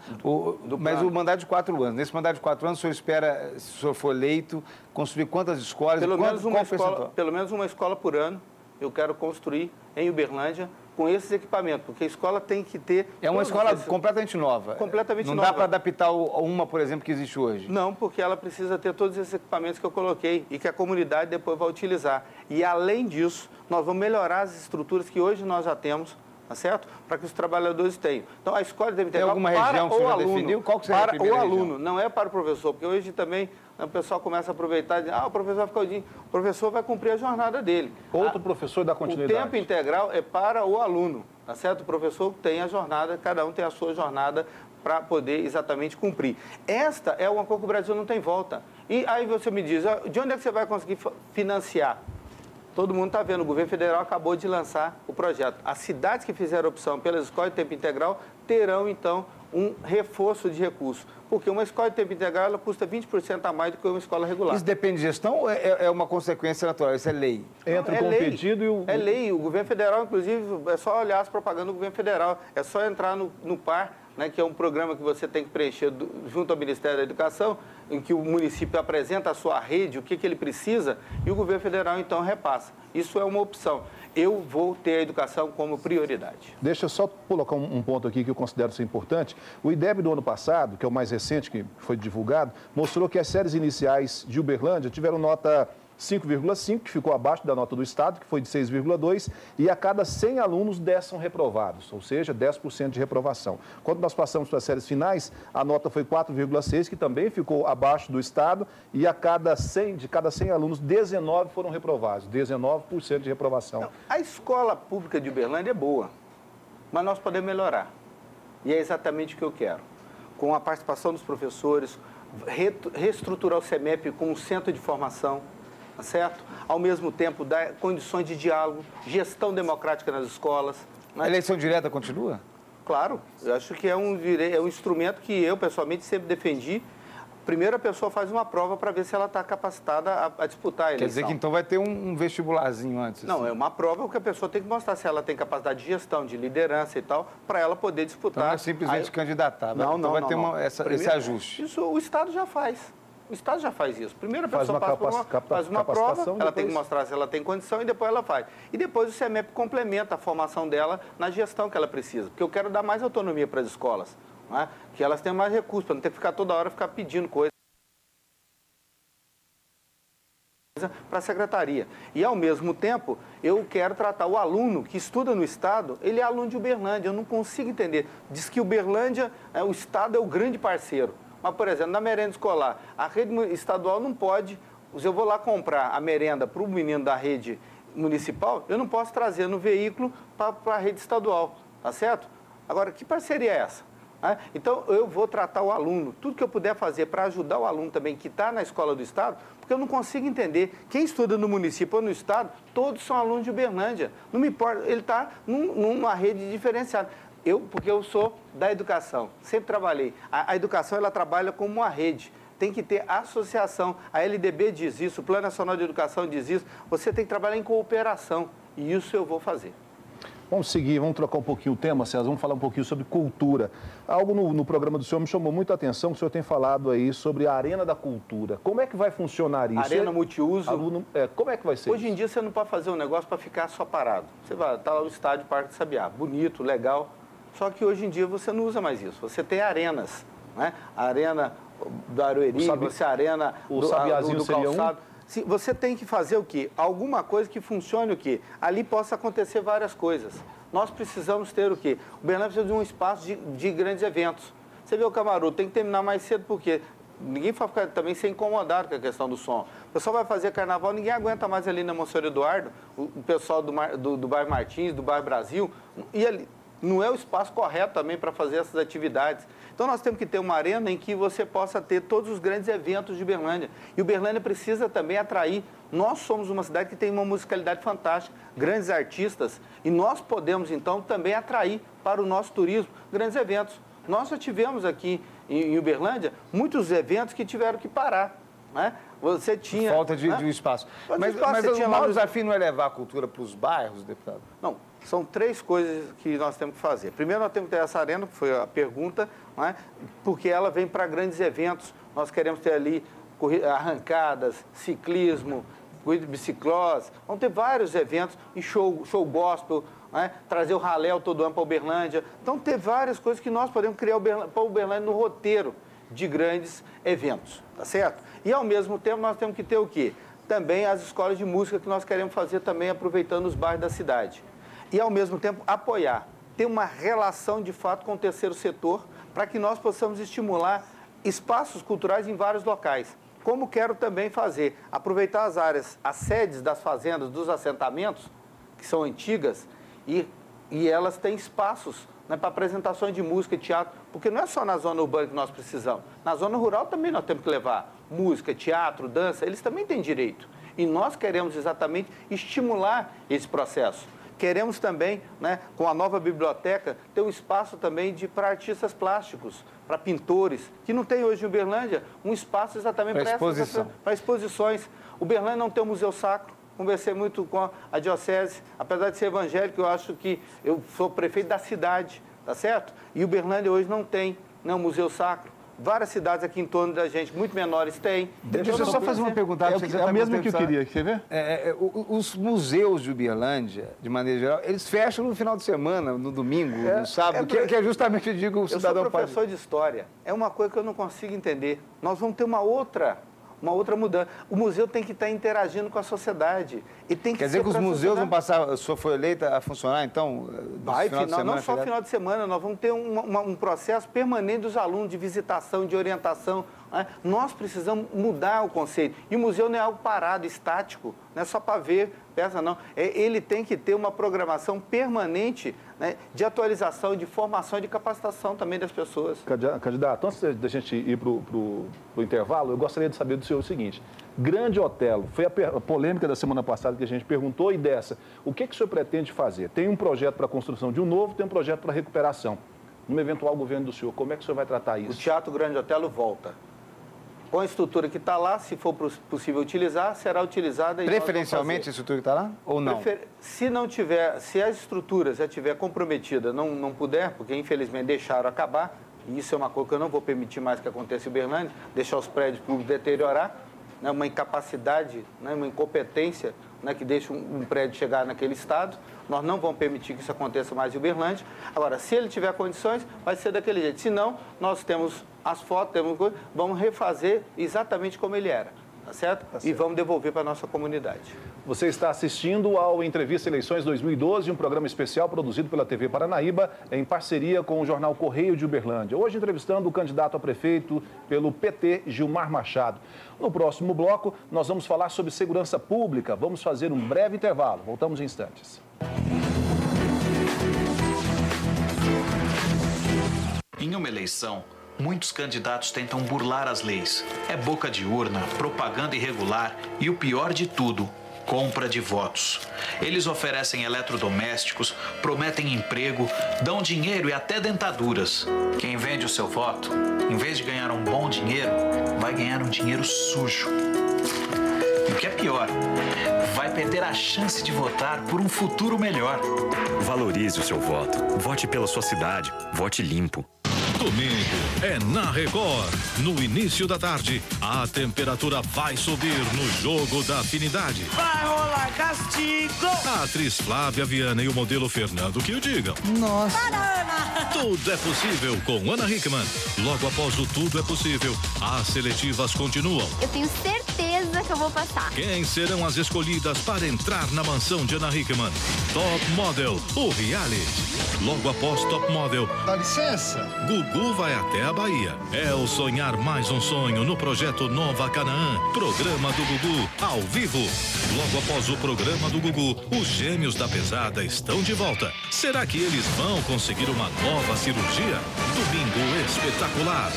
Mas o mandato de 4 anos. Nesse mandato de 4 anos, o senhor espera, se o senhor for eleito, construir quantas escolas? Pelo menos uma escola por ano eu quero construir em Uberlândia, com esses equipamentos, porque a escola tem que ter... É uma escola completamente nova. Completamente nova. Não dá para adaptar uma, por exemplo, que existe hoje? Não, porque ela precisa ter todos esses equipamentos que eu coloquei e que a comunidade depois vai utilizar. E, além disso, nós vamos melhorar as estruturas que hoje nós já temos, tá certo? Para que os trabalhadores tenham. Então, a escola deve ter... Tem alguma região que você já definiu? Qual que seria a primeira região? Para o aluno, não é para o professor, porque hoje também... O pessoal começa a aproveitar e diz, o professor vai ficar o dia... O professor vai cumprir a jornada dele. Outro professor dá continuidade. O tempo integral é para o aluno, tá certo? O professor tem a jornada, cada um tem a sua jornada para poder exatamente cumprir. Esta é uma coisa que o Brasil não tem volta. E aí você me diz, de onde é que você vai conseguir financiar? Todo mundo está vendo, o governo federal acabou de lançar o projeto. As cidades que fizeram opção pelas escolas de tempo integral terão, então, um reforço de recursos. Porque uma escola de tempo integral ela custa 20% a mais do que uma escola regular. Isso depende de gestão ou é uma consequência natural? Isso é lei? Entra com o pedido e o... É lei. O governo federal, inclusive, é só olhar as propagandas do governo federal. É só entrar no PAR, né, que é um programa que você tem que preencher junto ao Ministério da Educação, em que o município apresenta a sua rede, o que ele precisa, e o governo federal, então, repassa. Isso é uma opção. Eu vou ter a educação como prioridade. Deixa eu só colocar um ponto aqui que eu considero ser importante. O IDEB do ano passado, que é o mais recente que foi divulgado, mostrou que as séries iniciais de Uberlândia tiveram nota 5,5, que ficou abaixo da nota do Estado, que foi de 6,2, e a cada 100 alunos, 10 são reprovados, ou seja, 10% de reprovação. Quando nós passamos para as séries finais, a nota foi 4,6, que também ficou abaixo do Estado, e de cada 100 alunos, 19 foram reprovados, 19% de reprovação. Não, a escola pública de Uberlândia é boa, mas nós podemos melhorar. E é exatamente o que eu quero. Com a participação dos professores, reestruturar o CEMEP como um centro de formação, certo? Ao mesmo tempo, dar condições de diálogo, gestão democrática nas escolas. Né? A eleição direta continua? Claro. Eu acho que é um instrumento que eu, pessoalmente, sempre defendi Primeiro a pessoa faz uma prova para ver se ela está capacitada a disputar a eleição. Quer dizer que então vai ter um vestibularzinho antes? Não, assim. é uma prova que a pessoa tem que mostrar se ela tem capacidade de gestão, de liderança e tal, para ela poder disputar. Então não é simplesmente candidatar, então vai ter esse ajuste. Isso o Estado já faz. O Estado já faz isso. Primeiro a pessoa faz uma prova, ela tem que mostrar se ela tem condição e depois ela faz. E depois o CEMEP complementa a formação dela na gestão que ela precisa. Porque eu quero dar mais autonomia para as escolas, né? Que elas tenham mais recursos, para não ter que ficar toda hora pedindo coisa para a secretaria. E, ao mesmo tempo, eu quero tratar o aluno que estuda no Estado, ele é aluno de Uberlândia, eu não consigo entender. Diz que Uberlândia, o Estado é o grande parceiro. Mas, por exemplo, na merenda escolar, a rede estadual não pode, se eu vou lá comprar a merenda para o menino da rede municipal, eu não posso trazer no veículo para a rede estadual, tá certo? Agora, que parceria é essa? Então, eu vou tratar o aluno, tudo que eu puder fazer para ajudar o aluno também que está na escola do Estado, porque eu não consigo entender. Quem estuda no município ou no Estado, todos são alunos de Uberlândia. Não me importa, ele está numa rede diferenciada. Porque eu sou da educação, sempre trabalhei. A educação, ela trabalha como uma rede. Tem que ter associação. A LDB diz isso, o Plano Nacional de Educação diz isso. Você tem que trabalhar em cooperação. E isso eu vou fazer. Vamos seguir, vamos trocar um pouquinho o tema, César, vamos falar um pouquinho sobre cultura. Algo no programa do senhor me chamou muito a atenção, que o senhor tem falado aí sobre a Arena da Cultura. Como é que vai funcionar isso? Arena multiuso. Como é que vai ser Hoje em dia você não pode fazer um negócio para ficar só parado. Você vai, está lá no estádio Parque do Sabiá, bonito, legal, só que hoje em dia você não usa mais isso. Você tem arenas, né? A arena do Aroeri, você arena o Sabiazinho do calçado. Você tem que fazer o quê? Alguma coisa que funcione o quê? Ali possa acontecer várias coisas. Nós precisamos ter o quê? O Uberlândia precisa de um espaço de grandes eventos. Você vê o Camarote, tem que terminar mais cedo, porque ninguém vai ficar também ser incomodado com a questão do som. O pessoal vai fazer carnaval, ninguém aguenta mais ali na Monsenhor Eduardo, o pessoal do bairro Martins, do bairro Brasil, e ali não é o espaço correto também para fazer essas atividades. Então, nós temos que ter uma arena em que você possa ter todos os grandes eventos de Uberlândia. E Uberlândia precisa também atrair. Nós somos uma cidade que tem uma musicalidade fantástica, grandes artistas, e nós podemos, então, também atrair para o nosso turismo grandes eventos. Nós já tivemos aqui em Uberlândia muitos eventos que tiveram que parar, né? Você tinha... Falta de espaço. Mas o maior desafio não é levar a cultura para os bairros, deputado? Não, são três coisas que nós temos que fazer. Primeiro, nós temos que ter essa arena, que foi a pergunta, não é? Porque ela vem para grandes eventos. Nós queremos ter ali arrancadas, ciclismo, corrida de biciclose. Vamos ter vários eventos e show gospel, né? Trazer o Raléu todo ano para Uberlândia. Então, ter várias coisas que nós podemos criar para Uberlândia no roteiro de grandes eventos, tá certo? E, ao mesmo tempo, nós temos que ter o quê? Também as escolas de música que nós queremos fazer também, aproveitando os bairros da cidade. E, ao mesmo tempo, apoiar, ter uma relação, de fato, com o terceiro setor, para que nós possamos estimular espaços culturais em vários locais. Como quero também fazer, aproveitar as áreas, as sedes das fazendas, dos assentamentos, que são antigas, e elas têm espaços, né, para apresentações de música e teatro, porque não é só na zona urbana que nós precisamos. Na zona rural também nós temos que levar música, teatro, dança, eles também têm direito. E nós queremos exatamente estimular esse processo. Queremos também, né, com a nova biblioteca, ter um espaço também para artistas plásticos, para pintores, que não tem hoje em Uberlândia um espaço exatamente para exposições. Uberlândia não tem um museu sacro. Conversei muito com a diocese, apesar de ser evangélico, eu acho que eu sou prefeito da cidade, tá certo? E Uberlândia hoje não tem um museu sacro. Várias cidades aqui em torno da gente, muito menores, têm. Deixa eu só fazer uma pergunta. É a mesma que eu queria, quer ver? Os museus de Uberlândia, de maneira geral, eles fecham no final de semana, no domingo, no sábado, que é justamente, eu digo, o cidadão... Eu sou professor de história. É uma coisa que eu não consigo entender. Nós vamos ter uma outra mudança. O museu tem que estar interagindo com a sociedade. E tem que Quer dizer que os museus vão passar, a senhora foi eleita a funcionar, então, não só final de semana, nós vamos ter um processo permanente dos alunos de visitação, de orientação. Né? Nós precisamos mudar o conceito. E o museu não é algo parado, estático, não é só para ver peça, não. Ele tem que ter uma programação permanente, né, de atualização, de formação e de capacitação também das pessoas. Candidato, antes da gente ir para o intervalo, eu gostaria de saber do senhor o seguinte: Grande Otelo, foi a polêmica da semana passada que a gente perguntou, e dessa, o que o senhor pretende fazer? Tem um projeto para a construção de um novo, tem um projeto para a recuperação. No eventual governo do senhor, como é que o senhor vai tratar isso? O Teatro Grande Otelo volta. Com a estrutura que está lá, se for possível utilizar, será utilizada. Preferencialmente a estrutura que está lá ou não? Se não tiver, se a estrutura já estiver comprometida, não puder, porque infelizmente deixaram acabar, e isso é uma coisa que eu não vou permitir mais que aconteça em Uberlândia, deixar os prédios públicos deteriorar, né, uma incapacidade, né, uma incompetência, né, que deixa um prédio chegar naquele estado. Nós não vamos permitir que isso aconteça mais em Uberlândia. Agora, se ele tiver condições, vai ser daquele jeito. Se não, nós temos as fotos, vamos refazer exatamente como ele era, tá certo? E vamos devolver para a nossa comunidade. Você está assistindo ao Entrevista Eleições 2012, um programa especial produzido pela TV Paranaíba em parceria com o jornal Correio de Uberlândia. Hoje entrevistando o candidato a prefeito pelo PT, Gilmar Machado. No próximo bloco, nós vamos falar sobre segurança pública. Vamos fazer um breve intervalo. Voltamos em instantes. Em uma eleição, muitos candidatos tentam burlar as leis. É boca de urna, propaganda irregular e o pior de tudo, compra de votos. Eles oferecem eletrodomésticos, prometem emprego, dão dinheiro e até dentaduras. Quem vende o seu voto, em vez de ganhar um bom dinheiro, vai ganhar um dinheiro sujo. E o que é pior, vai perder a chance de votar por um futuro melhor. Valorize o seu voto. Vote pela sua cidade. Vote limpo. Domingo é na Record. No início da tarde, a temperatura vai subir no Jogo da Afinidade. Vai rolar castigo. A atriz Flávia Viana e o modelo Fernando que o digam. Nossa. Tudo é possível com Ana Hickman. Logo após o Tudo é Possível, as seletivas continuam. Eu tenho certeza que eu vou passar. Quem serão as escolhidas para entrar na mansão de Ana Hickman? Top Model, o reality. Logo após Top Model. Dá licença. Gugu vai até a Bahia. É o Sonhar Mais um Sonho no projeto Nova Canaã. Programa do Gugu, ao vivo. Logo após o programa do Gugu, os Gêmeos da Pesada estão de volta. Será que eles vão conseguir uma nova cirurgia? Domingo Espetacular.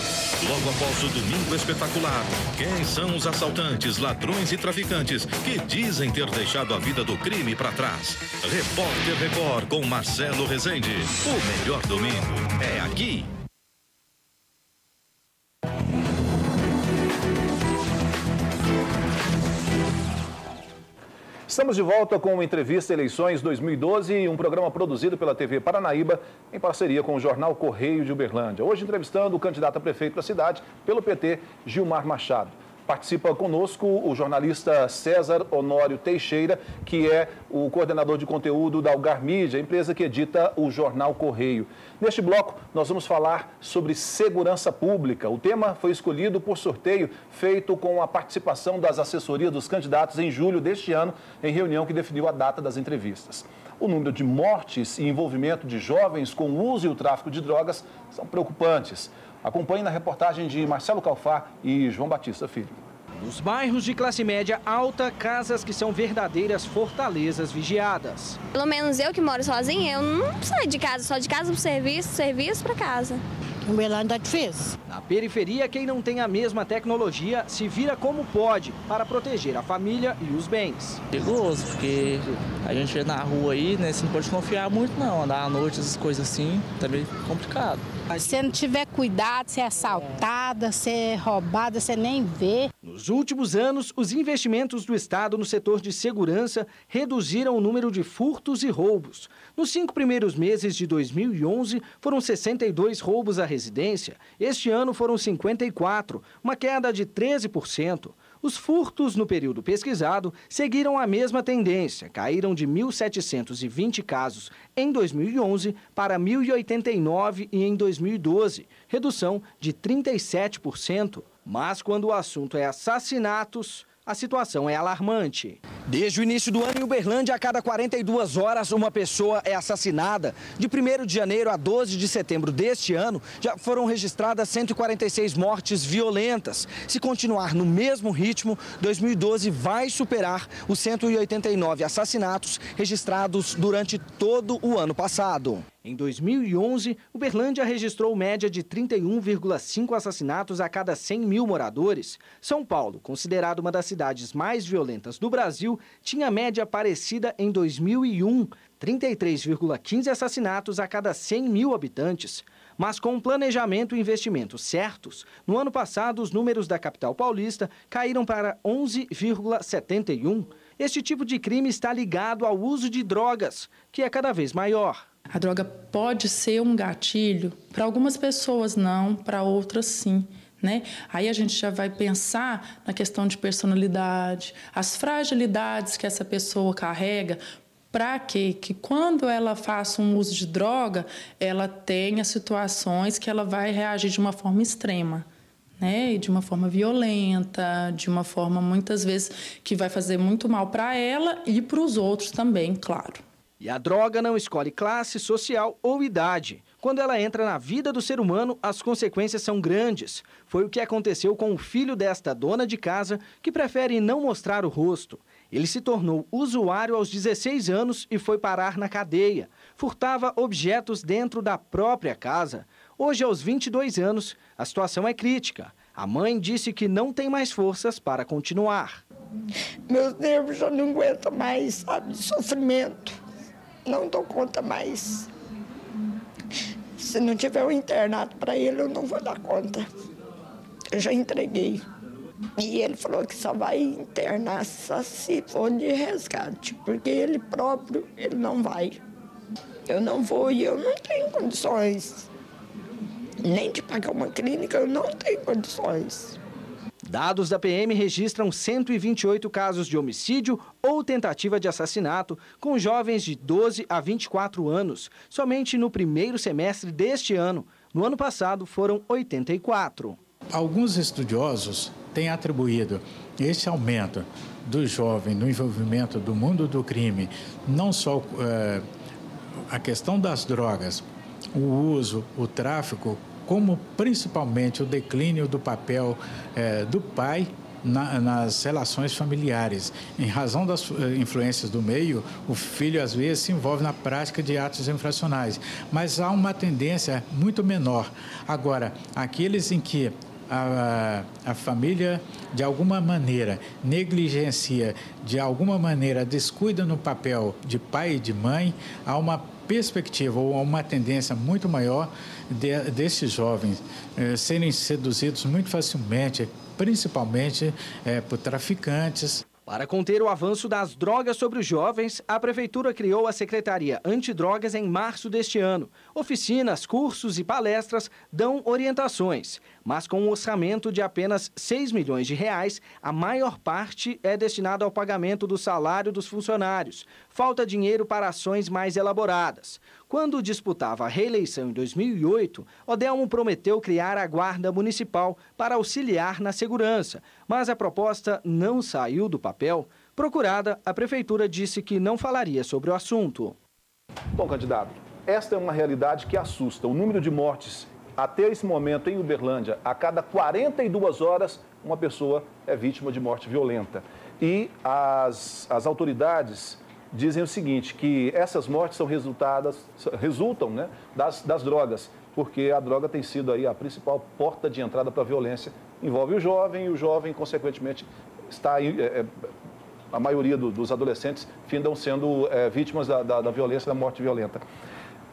Logo após o Domingo Espetacular, quem são os assaltantes, ladrões e traficantes que dizem ter deixado a vida do crime para trás? Repórter Record com Marcelo Rezende. O melhor domingo é aqui. Estamos de volta com o Entrevista Eleições 2012, um programa produzido pela TV Paranaíba em parceria com o jornal Correio de Uberlândia. Hoje entrevistando o candidato a prefeito da cidade pelo PT, Gilmar Machado. Participa conosco o jornalista César Honório Teixeira, que é o coordenador de conteúdo da Algar Mídia, empresa que edita o jornal Correio. Neste bloco, nós vamos falar sobre segurança pública. O tema foi escolhido por sorteio feito com a participação das assessorias dos candidatos em julho deste ano, em reunião que definiu a data das entrevistas. O número de mortes e envolvimento de jovens com o uso e o tráfico de drogas são preocupantes. Acompanhe na reportagem de Marcelo Calfá e João Batista Filho. Nos bairros de classe média alta, casas que são verdadeiras fortalezas vigiadas. Pelo menos eu que moro sozinha, eu não saio de casa, só de casa para o serviço, serviço para casa. O Uberlândia é difícil. Na periferia, quem não tem a mesma tecnologia se vira como pode para proteger a família e os bens. Perigoso, porque a gente vê na rua aí, né, você não pode confiar muito não, andar à noite, essas coisas assim, também é complicado. Se você não tiver cuidado, você é assaltada, você é roubada, você nem vê. Nos últimos anos, os investimentos do Estado no setor de segurança reduziram o número de furtos e roubos. Nos 5 primeiros meses de 2011, foram 62 roubos à residência. Este ano foram 54, uma queda de 13%. Os furtos no período pesquisado seguiram a mesma tendência, caíram de 1.720 casos em 2011 para 1.089 em 2012, redução de 37%. Mas quando o assunto é assassinatos, a situação é alarmante. Desde o início do ano em Uberlândia, a cada 42 horas, uma pessoa é assassinada. De 1º de janeiro a 12 de setembro deste ano, já foram registradas 146 mortes violentas. Se continuar no mesmo ritmo, 2012 vai superar os 189 assassinatos registrados durante todo o ano passado. Em 2011, Uberlândia registrou média de 31,5 assassinatos a cada 100 mil moradores. São Paulo, considerado uma das cidades mais violentas do Brasil, tinha média parecida em 2001, 33,15 assassinatos a cada 100 mil habitantes. Mas com planejamento e investimentos certos, no ano passado os números da capital paulista caíram para 11,71. Este tipo de crime está ligado ao uso de drogas, que é cada vez maior. A droga pode ser um gatilho, para algumas pessoas não, para outras sim. Né? Aí a gente já vai pensar na questão de personalidade, as fragilidades que essa pessoa carrega, para que quando ela faça um uso de droga, ela tenha situações que ela vai reagir de uma forma extrema, né? E de uma forma violenta, de uma forma, muitas vezes, que vai fazer muito mal para ela e para os outros também, claro. E a droga não escolhe classe social ou idade. Quando ela entra na vida do ser humano, as consequências são grandes. Foi o que aconteceu com o filho desta dona de casa, que prefere não mostrar o rosto. Ele se tornou usuário aos 16 anos e foi parar na cadeia. Furtava objetos dentro da própria casa. Hoje, aos 22 anos, a situação é crítica. A mãe disse que não tem mais forças para continuar. Meus nervos já não aguentam mais, sabe, de sofrimento. Não dou conta mais. Se não tiver um internato para ele, eu não vou dar conta. Eu já entreguei. E ele falou que só vai internar só se for de resgate, porque ele próprio, ele não vai. Eu não vou e eu não tenho condições. Nem de pagar uma clínica, eu não tenho condições. Dados da PM registram 128 casos de homicídio ou tentativa de assassinato com jovens de 12 a 24 anos, somente no primeiro semestre deste ano. No ano passado, foram 84. Alguns estudiosos têm atribuído esse aumento do jovem no envolvimento do mundo do crime, não só a questão das drogas, o uso, o tráfico, como principalmente o declínio do papel do pai nas relações familiares. Em razão das influências do meio, o filho às vezes se envolve na prática de atos infracionais, mas há uma tendência muito menor. Agora, aqueles em que a família, de alguma maneira, negligencia, de alguma maneira, descuida no papel de pai e de mãe, há uma perspectiva ou uma tendência muito maior desses jovens serem seduzidos muito facilmente, principalmente por traficantes. Para conter o avanço das drogas sobre os jovens, a Prefeitura criou a Secretaria Antidrogas em março deste ano. Oficinas, cursos e palestras dão orientações, mas com um orçamento de apenas R$ 6 milhões, a maior parte é destinada ao pagamento do salário dos funcionários. Falta dinheiro para ações mais elaboradas. Quando disputava a reeleição em 2008, Odelmo prometeu criar a Guarda Municipal para auxiliar na segurança, mas a proposta não saiu do papel. Procurada, a Prefeitura disse que não falaria sobre o assunto. Bom, candidato, esta é uma realidade que assusta. O número de mortes até esse momento em Uberlândia, a cada 42 horas, uma pessoa é vítima de morte violenta. E as autoridades dizem o seguinte, que essas mortes resultam, né, das drogas, porque a droga tem sido aí a principal porta de entrada para a violência. Envolve o jovem e o jovem, consequentemente, está aí, a maioria dos adolescentes findam sendo vítimas da violência, da morte violenta.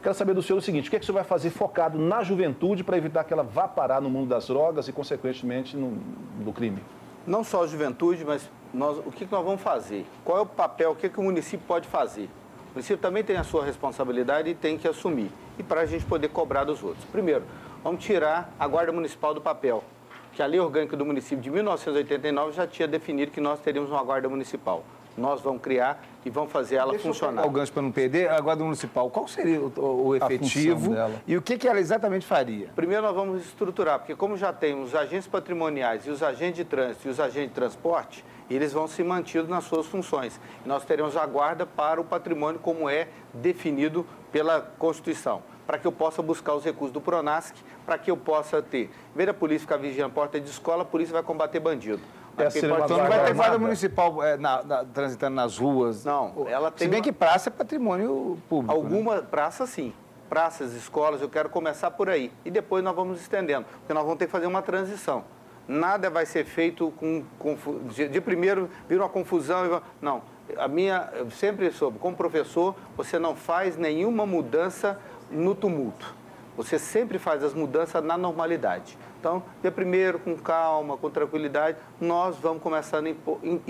Quero saber do senhor o seguinte, o que é que o senhor vai fazer focado na juventude para evitar que ela vá parar no mundo das drogas e, consequentemente, no crime? Não só a juventude, mas o que nós vamos fazer? Qual é o papel, o que o município pode fazer? O município também tem a sua responsabilidade e tem que assumir. E para a gente poder cobrar dos outros. Primeiro, vamos tirar a Guarda Municipal do papel, que a Lei Orgânica do município de 1989 já tinha definido que nós teríamos uma Guarda Municipal. Nós vamos criar e vamos fazer ela funcionar. O gancho para não perder, a Guarda Municipal, qual seria o efetivo e o que ela exatamente faria? Primeiro nós vamos estruturar, porque como já tem os agentes patrimoniais e os agentes de trânsito e os agentes de transporte, eles vão se mantidos nas suas funções. E nós teremos a guarda para o patrimônio como é definido pela Constituição, para que eu possa buscar os recursos do Pronasc, para que eu possa ter. Em vez da polícia ficar vigiando a porta de escola, a polícia vai combater bandido. Então não vai ter guarda municipal transitando nas ruas? Não, ela tem. Se bem que praça é patrimônio público. Alguma praça, sim. Praças, escolas, eu quero começar por aí. E depois nós vamos estendendo, porque nós vamos ter que fazer uma transição. nada vai ser feito de primeiro, vira uma confusão. Não, eu sempre soube, como professor, você não faz nenhuma mudança no tumulto. Você sempre faz as mudanças na normalidade. Então, de primeiro, com calma, com tranquilidade, nós vamos começando a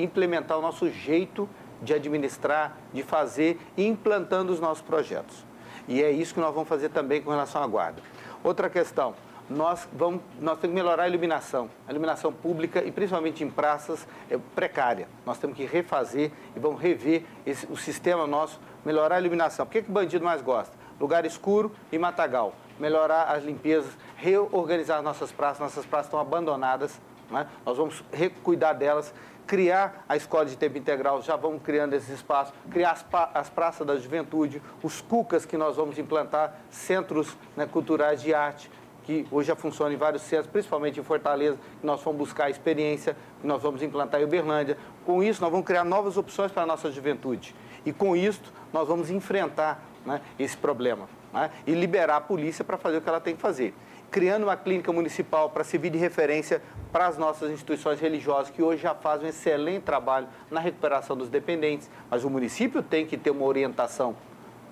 implementar o nosso jeito de administrar, de fazer e implantando os nossos projetos. E é isso que nós vamos fazer também com relação à guarda. Outra questão, nós temos que melhorar a iluminação pública e principalmente em praças é precária. Nós temos que refazer e vamos rever o sistema nosso, melhorar a iluminação. Por que o bandido mais gosta? Lugar escuro e matagal. Melhorar as limpezas, reorganizar nossas praças estão abandonadas, né? Nós vamos cuidar delas, criar a escola de tempo integral, já vamos criando esses espaços, criar as praças da juventude, os CUCAs que nós vamos implantar, centros, né, culturais de arte, que hoje já funcionam em vários centros, principalmente em Fortaleza, que nós vamos buscar a experiência, que nós vamos implantar em Uberlândia. Com isso, nós vamos criar novas opções para a nossa juventude. E com isso, nós vamos enfrentar, né, esse problema, né, e liberar a polícia para fazer o que ela tem que fazer. Criando uma clínica municipal para servir de referência para as nossas instituições religiosas, que hoje já fazem um excelente trabalho na recuperação dos dependentes, mas o município tem que ter uma orientação,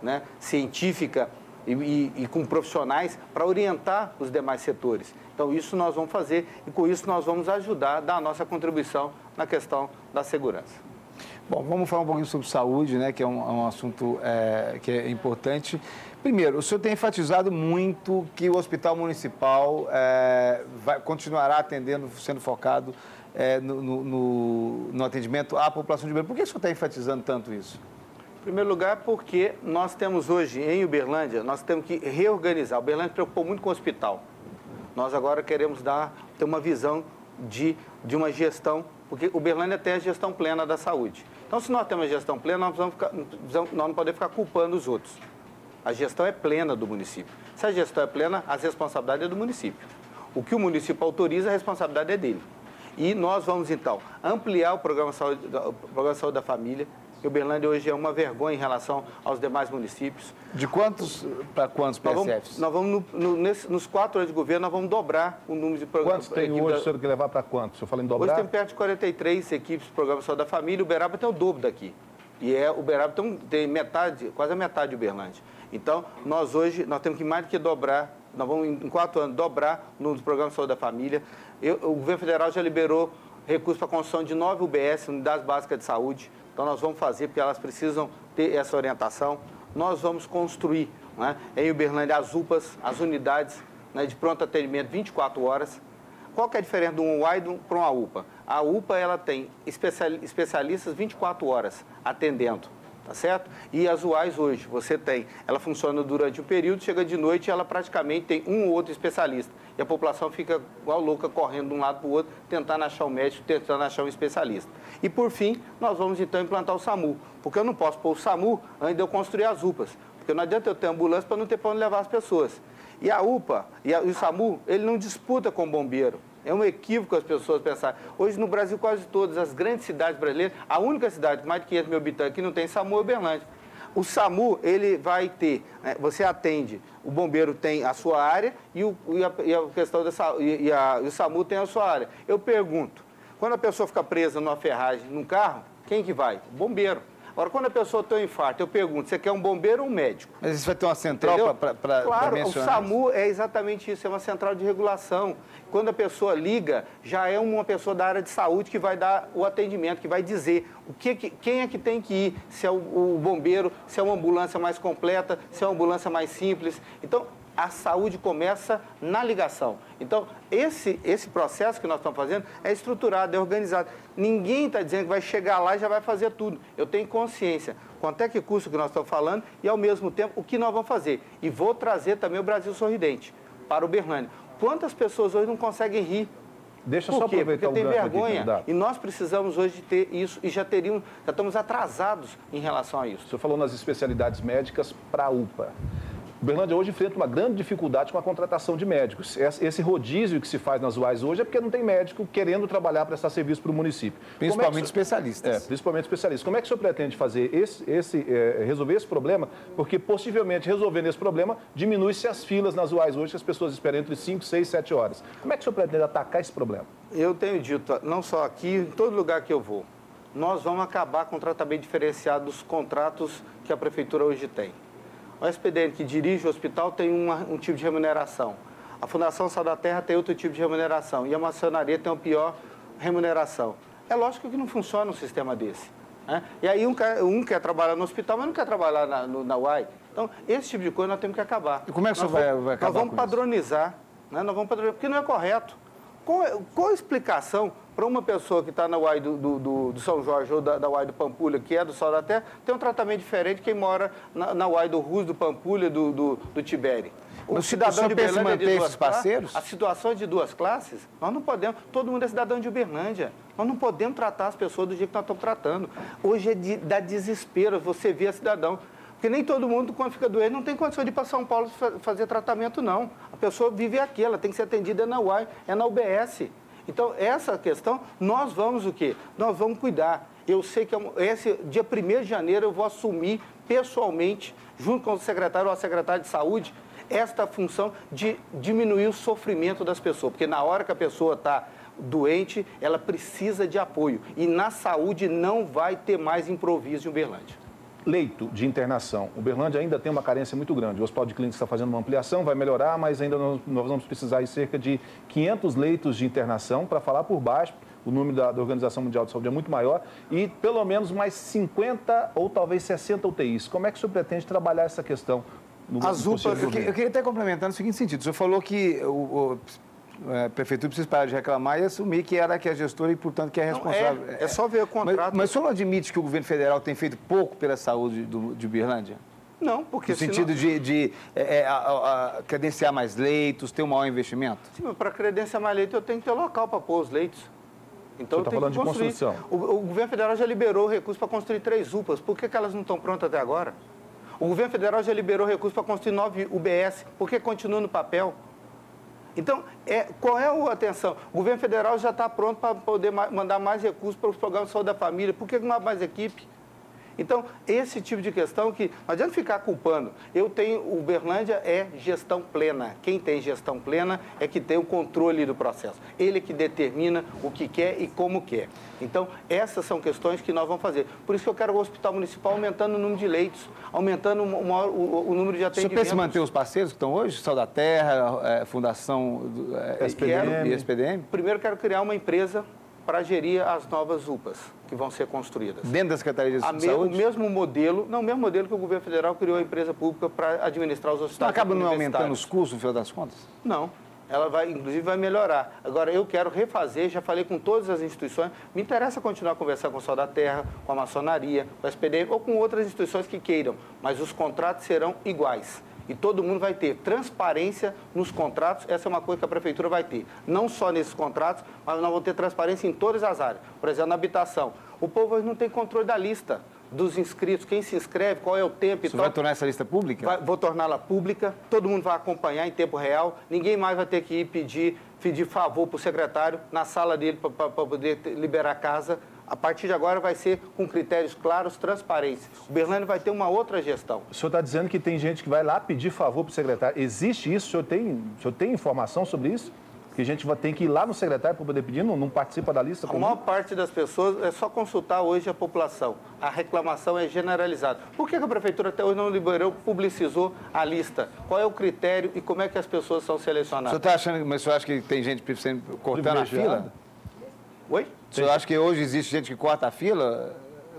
né, científica e com profissionais para orientar os demais setores. Então, isso nós vamos fazer e, com isso, nós vamos ajudar a dar a nossa contribuição na questão da segurança. Bom, vamos falar um pouquinho sobre saúde, né, que é um assunto que é importante. Primeiro, o senhor tem enfatizado muito que o Hospital Municipal continuará atendendo, sendo focado no atendimento à população de Uberlândia. Por que o senhor está enfatizando tanto isso? Em primeiro lugar, porque nós temos hoje em Uberlândia, nós temos que reorganizar. Uberlândia preocupou muito com o hospital. Nós agora queremos ter uma visão de uma gestão, porque Uberlândia tem a gestão plena da saúde. Então, se nós temos a gestão plena, nós não podemos ficar culpando os outros. A gestão é plena do município. Se a gestão é plena, a responsabilidade é do município. O que o município autoriza, a responsabilidade é dele. E nós vamos, então, ampliar o Programa de Saúde da Família. Uberlândia hoje é uma vergonha em relação aos demais municípios. De quantos para quantos PSFs? Nós vamos nos 4 anos de governo, nós vamos dobrar o número de programas. Quantos tem hoje, o senhor quer levar para quantos? O senhor fala em dobrar? Hoje tem perto de 43 equipes do Programa de Saúde da Família, Uberaba tem o dobro daqui. E Uberaba tem metade, quase a metade de Uberlândia. Então, nós temos que mais do que dobrar, nós vamos em 4 anos dobrar o número do Programa de Saúde da Família. O governo federal já liberou recursos para a construção de 9 UBS, Unidades Básicas de Saúde. Então, nós vamos fazer, porque elas precisam ter essa orientação. Nós vamos construir, né, em Uberlândia as UPAs, as unidades, né, de pronto atendimento 24 horas. Qual que é a diferença de um UAI para uma UPA? A UPA ela tem especialistas 24 horas atendendo, tá certo? E as UAIs hoje, ela funciona durante o período, chega de noite e ela praticamente tem um ou outro especialista. E a população fica igual louca, correndo de um lado para o outro, tentando achar um médico, tentando achar um especialista. E, por fim, nós vamos, então, implantar o SAMU. Porque eu não posso pôr o SAMU antes de eu construir as UPAs. Porque não adianta eu ter ambulância para não ter para onde levar as pessoas. E a UPA e o SAMU, ele não disputa com o bombeiro. É um equívoco as pessoas pensarem. Hoje, no Brasil, quase todas as grandes cidades brasileiras, a única cidade com mais de 500 mil habitantes que não tem SAMU é Uberlândia. O SAMU, ele vai ter, você atende, o bombeiro tem a sua área e o SAMU tem a sua área. Eu pergunto, quando a pessoa fica presa numa ferragem, num carro, quem que vai? O bombeiro. Agora, quando a pessoa tem um infarto, eu pergunto, você quer um bombeiro ou um médico? Mas isso vai ter uma central para Claro, mencionar? O SAMU é exatamente isso, é uma central de regulação. Quando a pessoa liga, já é uma pessoa da área de saúde que vai dar o atendimento, que vai dizer quem é que tem que ir, se é o bombeiro, se é uma ambulância mais completa, se é uma ambulância mais simples. Então, a saúde começa na ligação. Então, esse processo que nós estamos fazendo é estruturado, é organizado. Ninguém está dizendo que vai chegar lá e já vai fazer tudo. Eu tenho consciência quanto é que custa o que nós estamos falando e, ao mesmo tempo, o que nós vamos fazer. E vou trazer também o Brasil Sorridente para Uberlândia. Quantas pessoas hoje não conseguem rir? Deixa eu só aproveitar Porque tem vergonha. Aqui, e nós precisamos hoje de ter isso e já estamos atrasados em relação a isso. O senhor falou nas especialidades médicas para a UPA. Uberlândia hoje enfrenta uma grande dificuldade com a contratação de médicos. Esse rodízio que se faz nas UAIs hoje é porque não tem médico querendo trabalhar, prestar serviço para o município. Principalmente especialistas. Principalmente especialistas. Como é que o senhor pretende fazer resolver esse problema? Porque possivelmente resolvendo esse problema, diminui-se as filas nas UAIs hoje, que as pessoas esperam entre 5, 6, 7 horas. Como é que o senhor pretende atacar esse problema? Eu tenho dito, não só aqui, em todo lugar que eu vou, nós vamos acabar com o tratamento diferenciado dos contratos que a Prefeitura hoje tem. O SPDM, que dirige o hospital, tem um tipo de remuneração. A Fundação Sal da Terra tem outro tipo de remuneração. E a maçonaria tem uma pior remuneração. É lógico que não funciona um sistema desse, né? E aí um quer trabalhar no hospital, mas não quer trabalhar na UAI. Então, esse tipo de coisa nós temos que acabar. E como é que você vai acabar? Nós vamos padronizar, né? Nós vamos padronizar, porque não é correto. Qual a explicação para uma pessoa que está na UAI do São Jorge ou da UAI do Pampulha, que é do Sal da Terra, ter um tratamento diferente de quem mora na UAI do Rus, do Pampulha, do Tibere? O cidadão de Uberlândia é de duas parceiros? A situação é de duas classes, nós não podemos. Todo mundo é cidadão de Uberlândia. Nós não podemos tratar as pessoas do jeito que nós estamos tratando. Hoje dá desespero você ver a cidadão. Porque nem todo mundo, quando fica doente, não tem condição de ir para São Paulo fazer tratamento, não. A pessoa vive aqui, ela tem que ser atendida na UAI, é na UBS. Então, essa questão, nós vamos o quê? Nós vamos cuidar. Eu sei que esse dia 1º de janeiro eu vou assumir pessoalmente, junto com o secretário ou a secretária de saúde, esta função de diminuir o sofrimento das pessoas. Porque na hora que a pessoa está doente, ela precisa de apoio. E na saúde não vai ter mais improviso em Uberlândia. Leito de internação. Uberlândia ainda tem uma carência muito grande. O Hospital de Clínicas está fazendo uma ampliação, vai melhorar, mas ainda nós vamos precisar de cerca de 500 leitos de internação. Para falar por baixo, o número da Organização Mundial de Saúde é muito maior, e pelo menos mais 50 ou talvez 60 UTIs. Como é que o senhor pretende trabalhar essa questão? As UPAs, eu queria até complementar no seguinte sentido. O senhor falou que a Prefeitura precisa parar de reclamar e assumir que era que é a gestora e, portanto, que é responsável. É só ver o contrato. Mas o senhor não admite que o governo federal tem feito pouco pela saúde de Uberlândia? Não, porque no sentido de credenciar mais leitos, ter um maior investimento? Sim, mas para credenciar mais leitos eu tenho que ter local para pôr os leitos. Então, você está falando de construção. O governo federal já liberou recursos para construir 3 UPAs. Por que elas não estão prontas até agora? O governo federal já liberou recursos para construir 9 UBS. Por que continua no papel? Então, qual é a atenção? O governo federal já está pronto para poder mandar mais recursos para os programas de saúde da família. Por que não há mais equipe? Então, esse tipo de questão que não adianta ficar culpando. Uberlândia é gestão plena. Quem tem gestão plena é que tem o controle do processo. Ele é que determina o que quer e como quer. Então, essas são questões que nós vamos fazer. Por isso que eu quero o Hospital Municipal aumentando o número de leitos, aumentando o número de atendimentos. O senhor pensa em manter os parceiros que estão hoje? Sal da Terra, Fundação SPDM. E SPDM? Primeiro, quero criar uma empresa para gerir as novas UPAs que vão ser construídas. Dentro da Secretaria de Saúde? O mesmo modelo que o governo federal criou a empresa pública para administrar os hospitais. Não acaba não aumentando os custos, no final das contas? Não. Ela inclusive, vai melhorar. Agora, eu quero refazer, já falei com todas as instituições, me interessa continuar a conversar com o Sal da Terra, com a maçonaria, com a SPDM ou com outras instituições que queiram, mas os contratos serão iguais. E todo mundo vai ter transparência nos contratos. Essa é uma coisa que a Prefeitura vai ter. Não só nesses contratos, mas nós vamos ter transparência em todas as áreas. Por exemplo, na habitação. O povo hoje não tem controle da lista dos inscritos, quem se inscreve, qual é o tempo e tal. Você vai tornar essa lista pública? Vou torná-la pública, todo mundo vai acompanhar em tempo real, ninguém mais vai ter que ir pedir favor para o secretário na sala dele para poder liberar a casa. A partir de agora vai ser com critérios claros, transparentes. O Uberlândia vai ter uma outra gestão. O senhor está dizendo que tem gente que vai lá pedir favor para o secretário. Existe isso? O senhor tem informação sobre isso? Que a gente tem que ir lá no secretário para poder pedir, não participa da lista? A maior parte das pessoas é só consultar hoje a população. A reclamação é generalizada. Por que a Prefeitura até hoje não liberou, publicizou a lista? Qual é o critério e como é que as pessoas são selecionadas? O senhor está achando, mas o senhor acha que tem gente cortando a fila? Oi? O senhor acha que hoje existe gente que corta a fila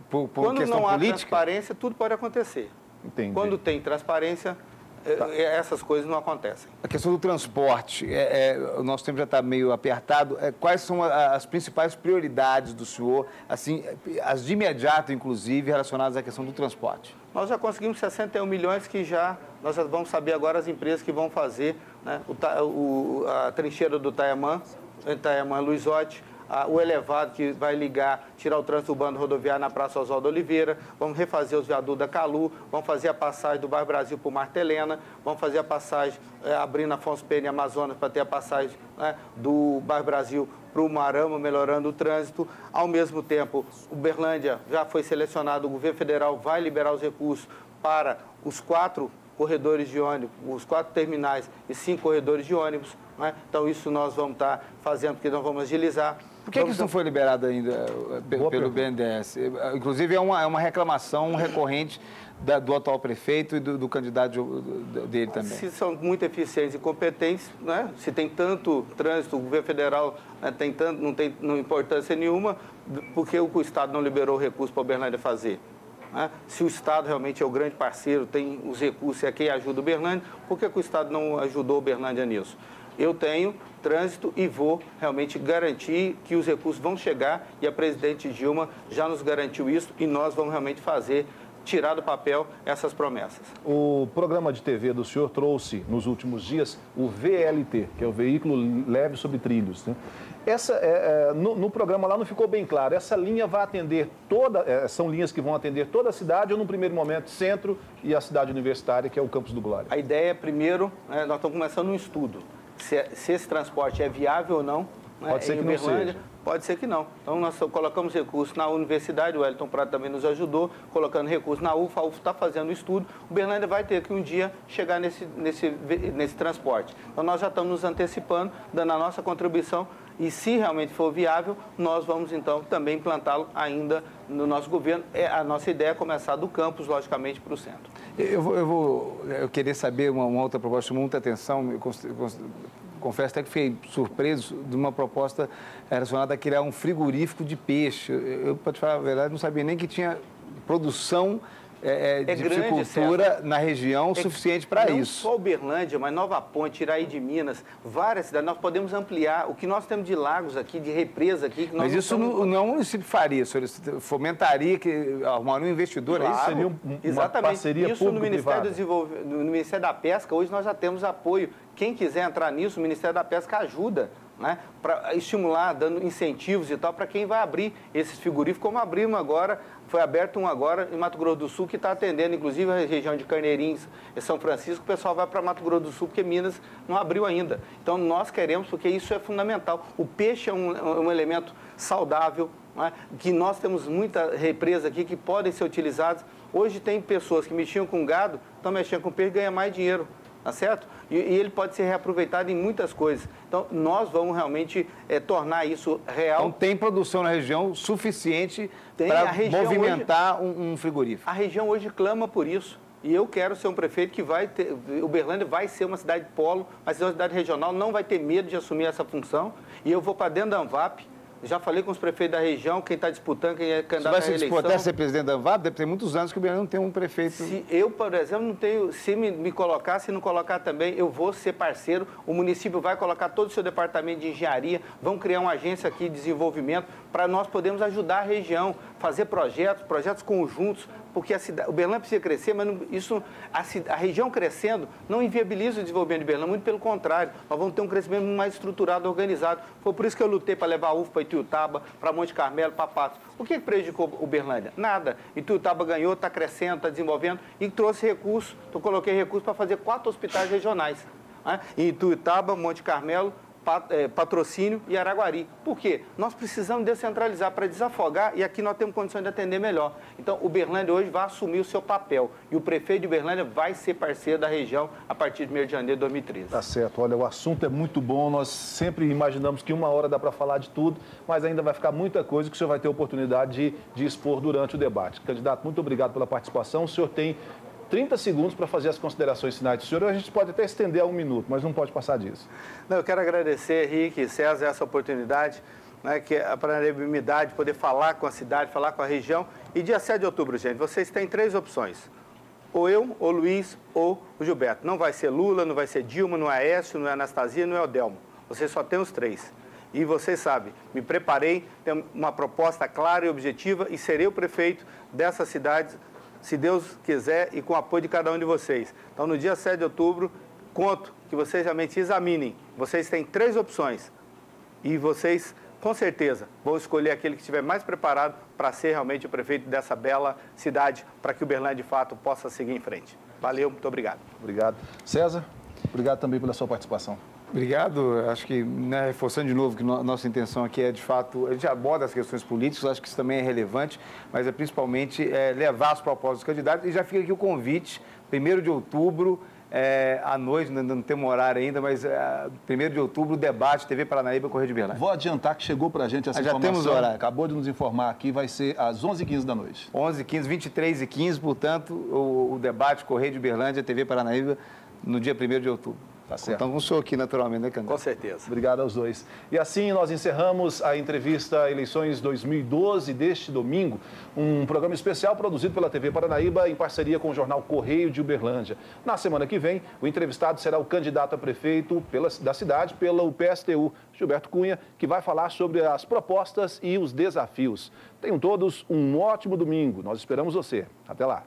por questão política? Quando não há transparência, tudo pode acontecer. Entendi. Quando tem transparência, essas coisas não acontecem. A questão do transporte, o nosso tempo já está meio apertado. Quais são as principais prioridades do senhor, assim, as de imediato, inclusive, relacionadas à questão do transporte? Nós já conseguimos 61 milhões que nós já vamos saber agora as empresas que vão fazer, né, a trincheira do Itaiamã Luizotti, o elevado que vai ligar, tirar o trânsito urbano rodoviário na Praça Oswaldo Oliveira, vamos refazer os viadutos da Calu, vamos fazer a passagem do Bairro Brasil para o Martelena, vamos fazer a passagem abrindo Afonso Pena e Amazonas para ter a passagem, né, do Bairro Brasil para o Marama, melhorando o trânsito. Ao mesmo tempo, Uberlândia já foi selecionado, o governo federal vai liberar os recursos para os 4 corredores de ônibus, os 4 terminais e 5 corredores de ônibus, né? Então, isso nós vamos estar fazendo, porque nós vamos agilizar. Por que isso não foi liberado ainda pelo BNDES? Inclusive, é uma reclamação recorrente do atual prefeito e do candidato dele também. Se são muito eficientes e competentes, né? Se tem tanto trânsito, o governo federal, né, não tem importância nenhuma, porque o Estado não liberou o recurso para a Uberlândia fazer. Né? Se o Estado realmente é o grande parceiro, tem os recursos, é quem ajuda o Uberlândia, por que o Estado não ajudou o Uberlândia nisso? Eu tenho trânsito e vou realmente garantir que os recursos vão chegar, e a presidente Dilma já nos garantiu isso, e nós vamos realmente tirar do papel essas promessas. O programa de TV do senhor trouxe, nos últimos dias, o VLT, que é o Veículo Leve sobre Trilhos, né? No programa lá não ficou bem claro, essa linha vai atender são linhas que vão atender toda a cidade ou, num primeiro momento, centro e a cidade universitária, que é o Campus do Glória? A ideia, primeiro, nós estamos começando um estudo, se esse transporte é viável ou não. Pode ser que não seja. Pode ser que não. Então, nós colocamos recursos na universidade, o Wellington Prado também nos ajudou, colocando recursos na UFA, a UFA está fazendo o estudo, o Uberlândia vai ter que um dia chegar nesse transporte. Então, nós já estamos nos antecipando, dando a nossa contribuição, e se realmente for viável, nós vamos, então, também implantá-lo ainda no nosso governo. A nossa ideia é começar do campus, logicamente, para o centro. Eu queria saber uma outra proposta que chamou muita atenção, confesso até que fiquei surpreso de uma proposta relacionada a criar um frigorífico de peixe. Eu, para te falar a verdade, não sabia nem que tinha produção de piscicultura na região suficiente para isso. Não só Uberlândia, mas Nova Ponte, Iraí de Minas, várias cidades. Nós podemos ampliar. O que nós temos de lagos aqui, de represa aqui... Mas isso não é um município que faria, senhor fomentaria, arrumaria um investidor, claro, isso seria uma parceria público-privada. No Ministério da Pesca, hoje nós já temos apoio. Quem quiser entrar nisso, o Ministério da Pesca ajuda, né, para estimular, dando incentivos e tal, para quem vai abrir esses frigoríficos, como abrimos agora, foi aberto um agora em Mato Grosso do Sul, que está atendendo, inclusive, a região de Carneirinhos e São Francisco. O pessoal vai para Mato Grosso do Sul, porque Minas não abriu ainda. Então, nós queremos, porque isso é fundamental. O peixe é um elemento saudável, né, que nós temos muita represa aqui que podem ser utilizadas. Hoje tem pessoas que mexiam com gado, estão mexendo com peixe e ganham mais dinheiro. Tá certo? E ele pode ser reaproveitado em muitas coisas. Então, nós vamos realmente tornar isso real. Então, tem produção na região suficiente para movimentar um frigorífico? A região hoje clama por isso. E eu quero ser um prefeito que vai ter... Uberlândia vai ser uma cidade polo, vai ser uma cidade regional, não vai ter medo de assumir essa função. E eu vou para dentro da ANVAP. Já falei com os prefeitos da região, quem está disputando, quem é candidato à reeleição. Você vai se dispor até ser presidente da ANVAP? Deve ter muitos anos que o Uberlândia não tem um prefeito. Se eu, por exemplo, não tenho... Se me colocar, se não colocar também, eu vou ser parceiro. O município vai colocar todo o seu departamento de engenharia, vão criar uma agência aqui de desenvolvimento para nós podermos ajudar a região, fazer projetos conjuntos, porque o Uberlândia precisa crescer, mas a região crescendo não inviabiliza o desenvolvimento de Uberlândia, muito pelo contrário, nós vamos ter um crescimento mais estruturado, organizado. Foi por isso que eu lutei para levar a UFA para Ituiutaba, para Monte Carmelo, para Patos. O que prejudicou Uberlândia? Nada. Ituiutaba ganhou, está crescendo, está desenvolvendo e trouxe recursos. Eu coloquei recursos para fazer 4 hospitais regionais. Né? Em Ituiutaba, Monte Carmelo, Patrocínio e Araguari. Por quê? Nós precisamos descentralizar para desafogar e aqui nós temos condições de atender melhor. Então, Uberlândia hoje vai assumir o seu papel e o prefeito de Uberlândia vai ser parceiro da região a partir de 1º de janeiro de 2013. Tá certo. Olha, o assunto é muito bom. Nós sempre imaginamos que 1 hora dá para falar de tudo, mas ainda vai ficar muita coisa que o senhor vai ter oportunidade de expor durante o debate. Candidato, muito obrigado pela participação. O senhor tem 30 segundos para fazer as considerações finais do senhor. A gente pode até estender a 1 minuto, mas não pode passar disso. Não, eu quero agradecer, Henrique e César, essa oportunidade, né, que é a unanimidade de poder falar com a cidade, falar com a região. E dia 7 de outubro, gente, vocês têm 3 opções. Ou eu, ou Luiz, ou o Gilberto. Não vai ser Lula, não vai ser Dilma, não é Aécio, não é Anastasia, não é Odelmo. Vocês só têm os 3. E vocês sabem, me preparei, tenho uma proposta clara e objetiva e serei o prefeito dessas cidades, se Deus quiser, e com o apoio de cada um de vocês. Então, no dia 7 de outubro, conto que vocês realmente examinem. Vocês têm 3 opções e vocês com certeza, vou escolher aquele que estiver mais preparado para ser realmente o prefeito dessa bela cidade, para que Uberlândia, de fato, possa seguir em frente. Valeu, muito obrigado. Obrigado. César, obrigado também pela sua participação. Obrigado. Acho que, né, reforçando de novo que nossa intenção aqui é, de fato, a gente aborda as questões políticas, acho que isso também é relevante, mas é principalmente levar as propostas dos candidatos. E já fica aqui o convite, 1º de outubro, à noite, não temos horário ainda, mas 1º de outubro, o debate TV Paranaíba Correio de Uberlândia. Vou adiantar que chegou para a gente essa informação. Já temos horário. Acabou de nos informar aqui, vai ser às 11h15 da noite. 11h15, 23h15, portanto, o debate Correio de Uberlândia, TV Paranaíba, no dia 1º de outubro. Tá certo. Então, com o senhor aqui, naturalmente, né, candidato? Com certeza. Obrigado aos dois. E assim nós encerramos a entrevista Eleições 2012 deste domingo, um programa especial produzido pela TV Paranaíba em parceria com o jornal Correio de Uberlândia. Na semana que vem, o entrevistado será o candidato a prefeito da cidade pelo PSTU, Gilberto Cunha, que vai falar sobre as propostas e os desafios. Tenham todos um ótimo domingo. Nós esperamos você. Até lá.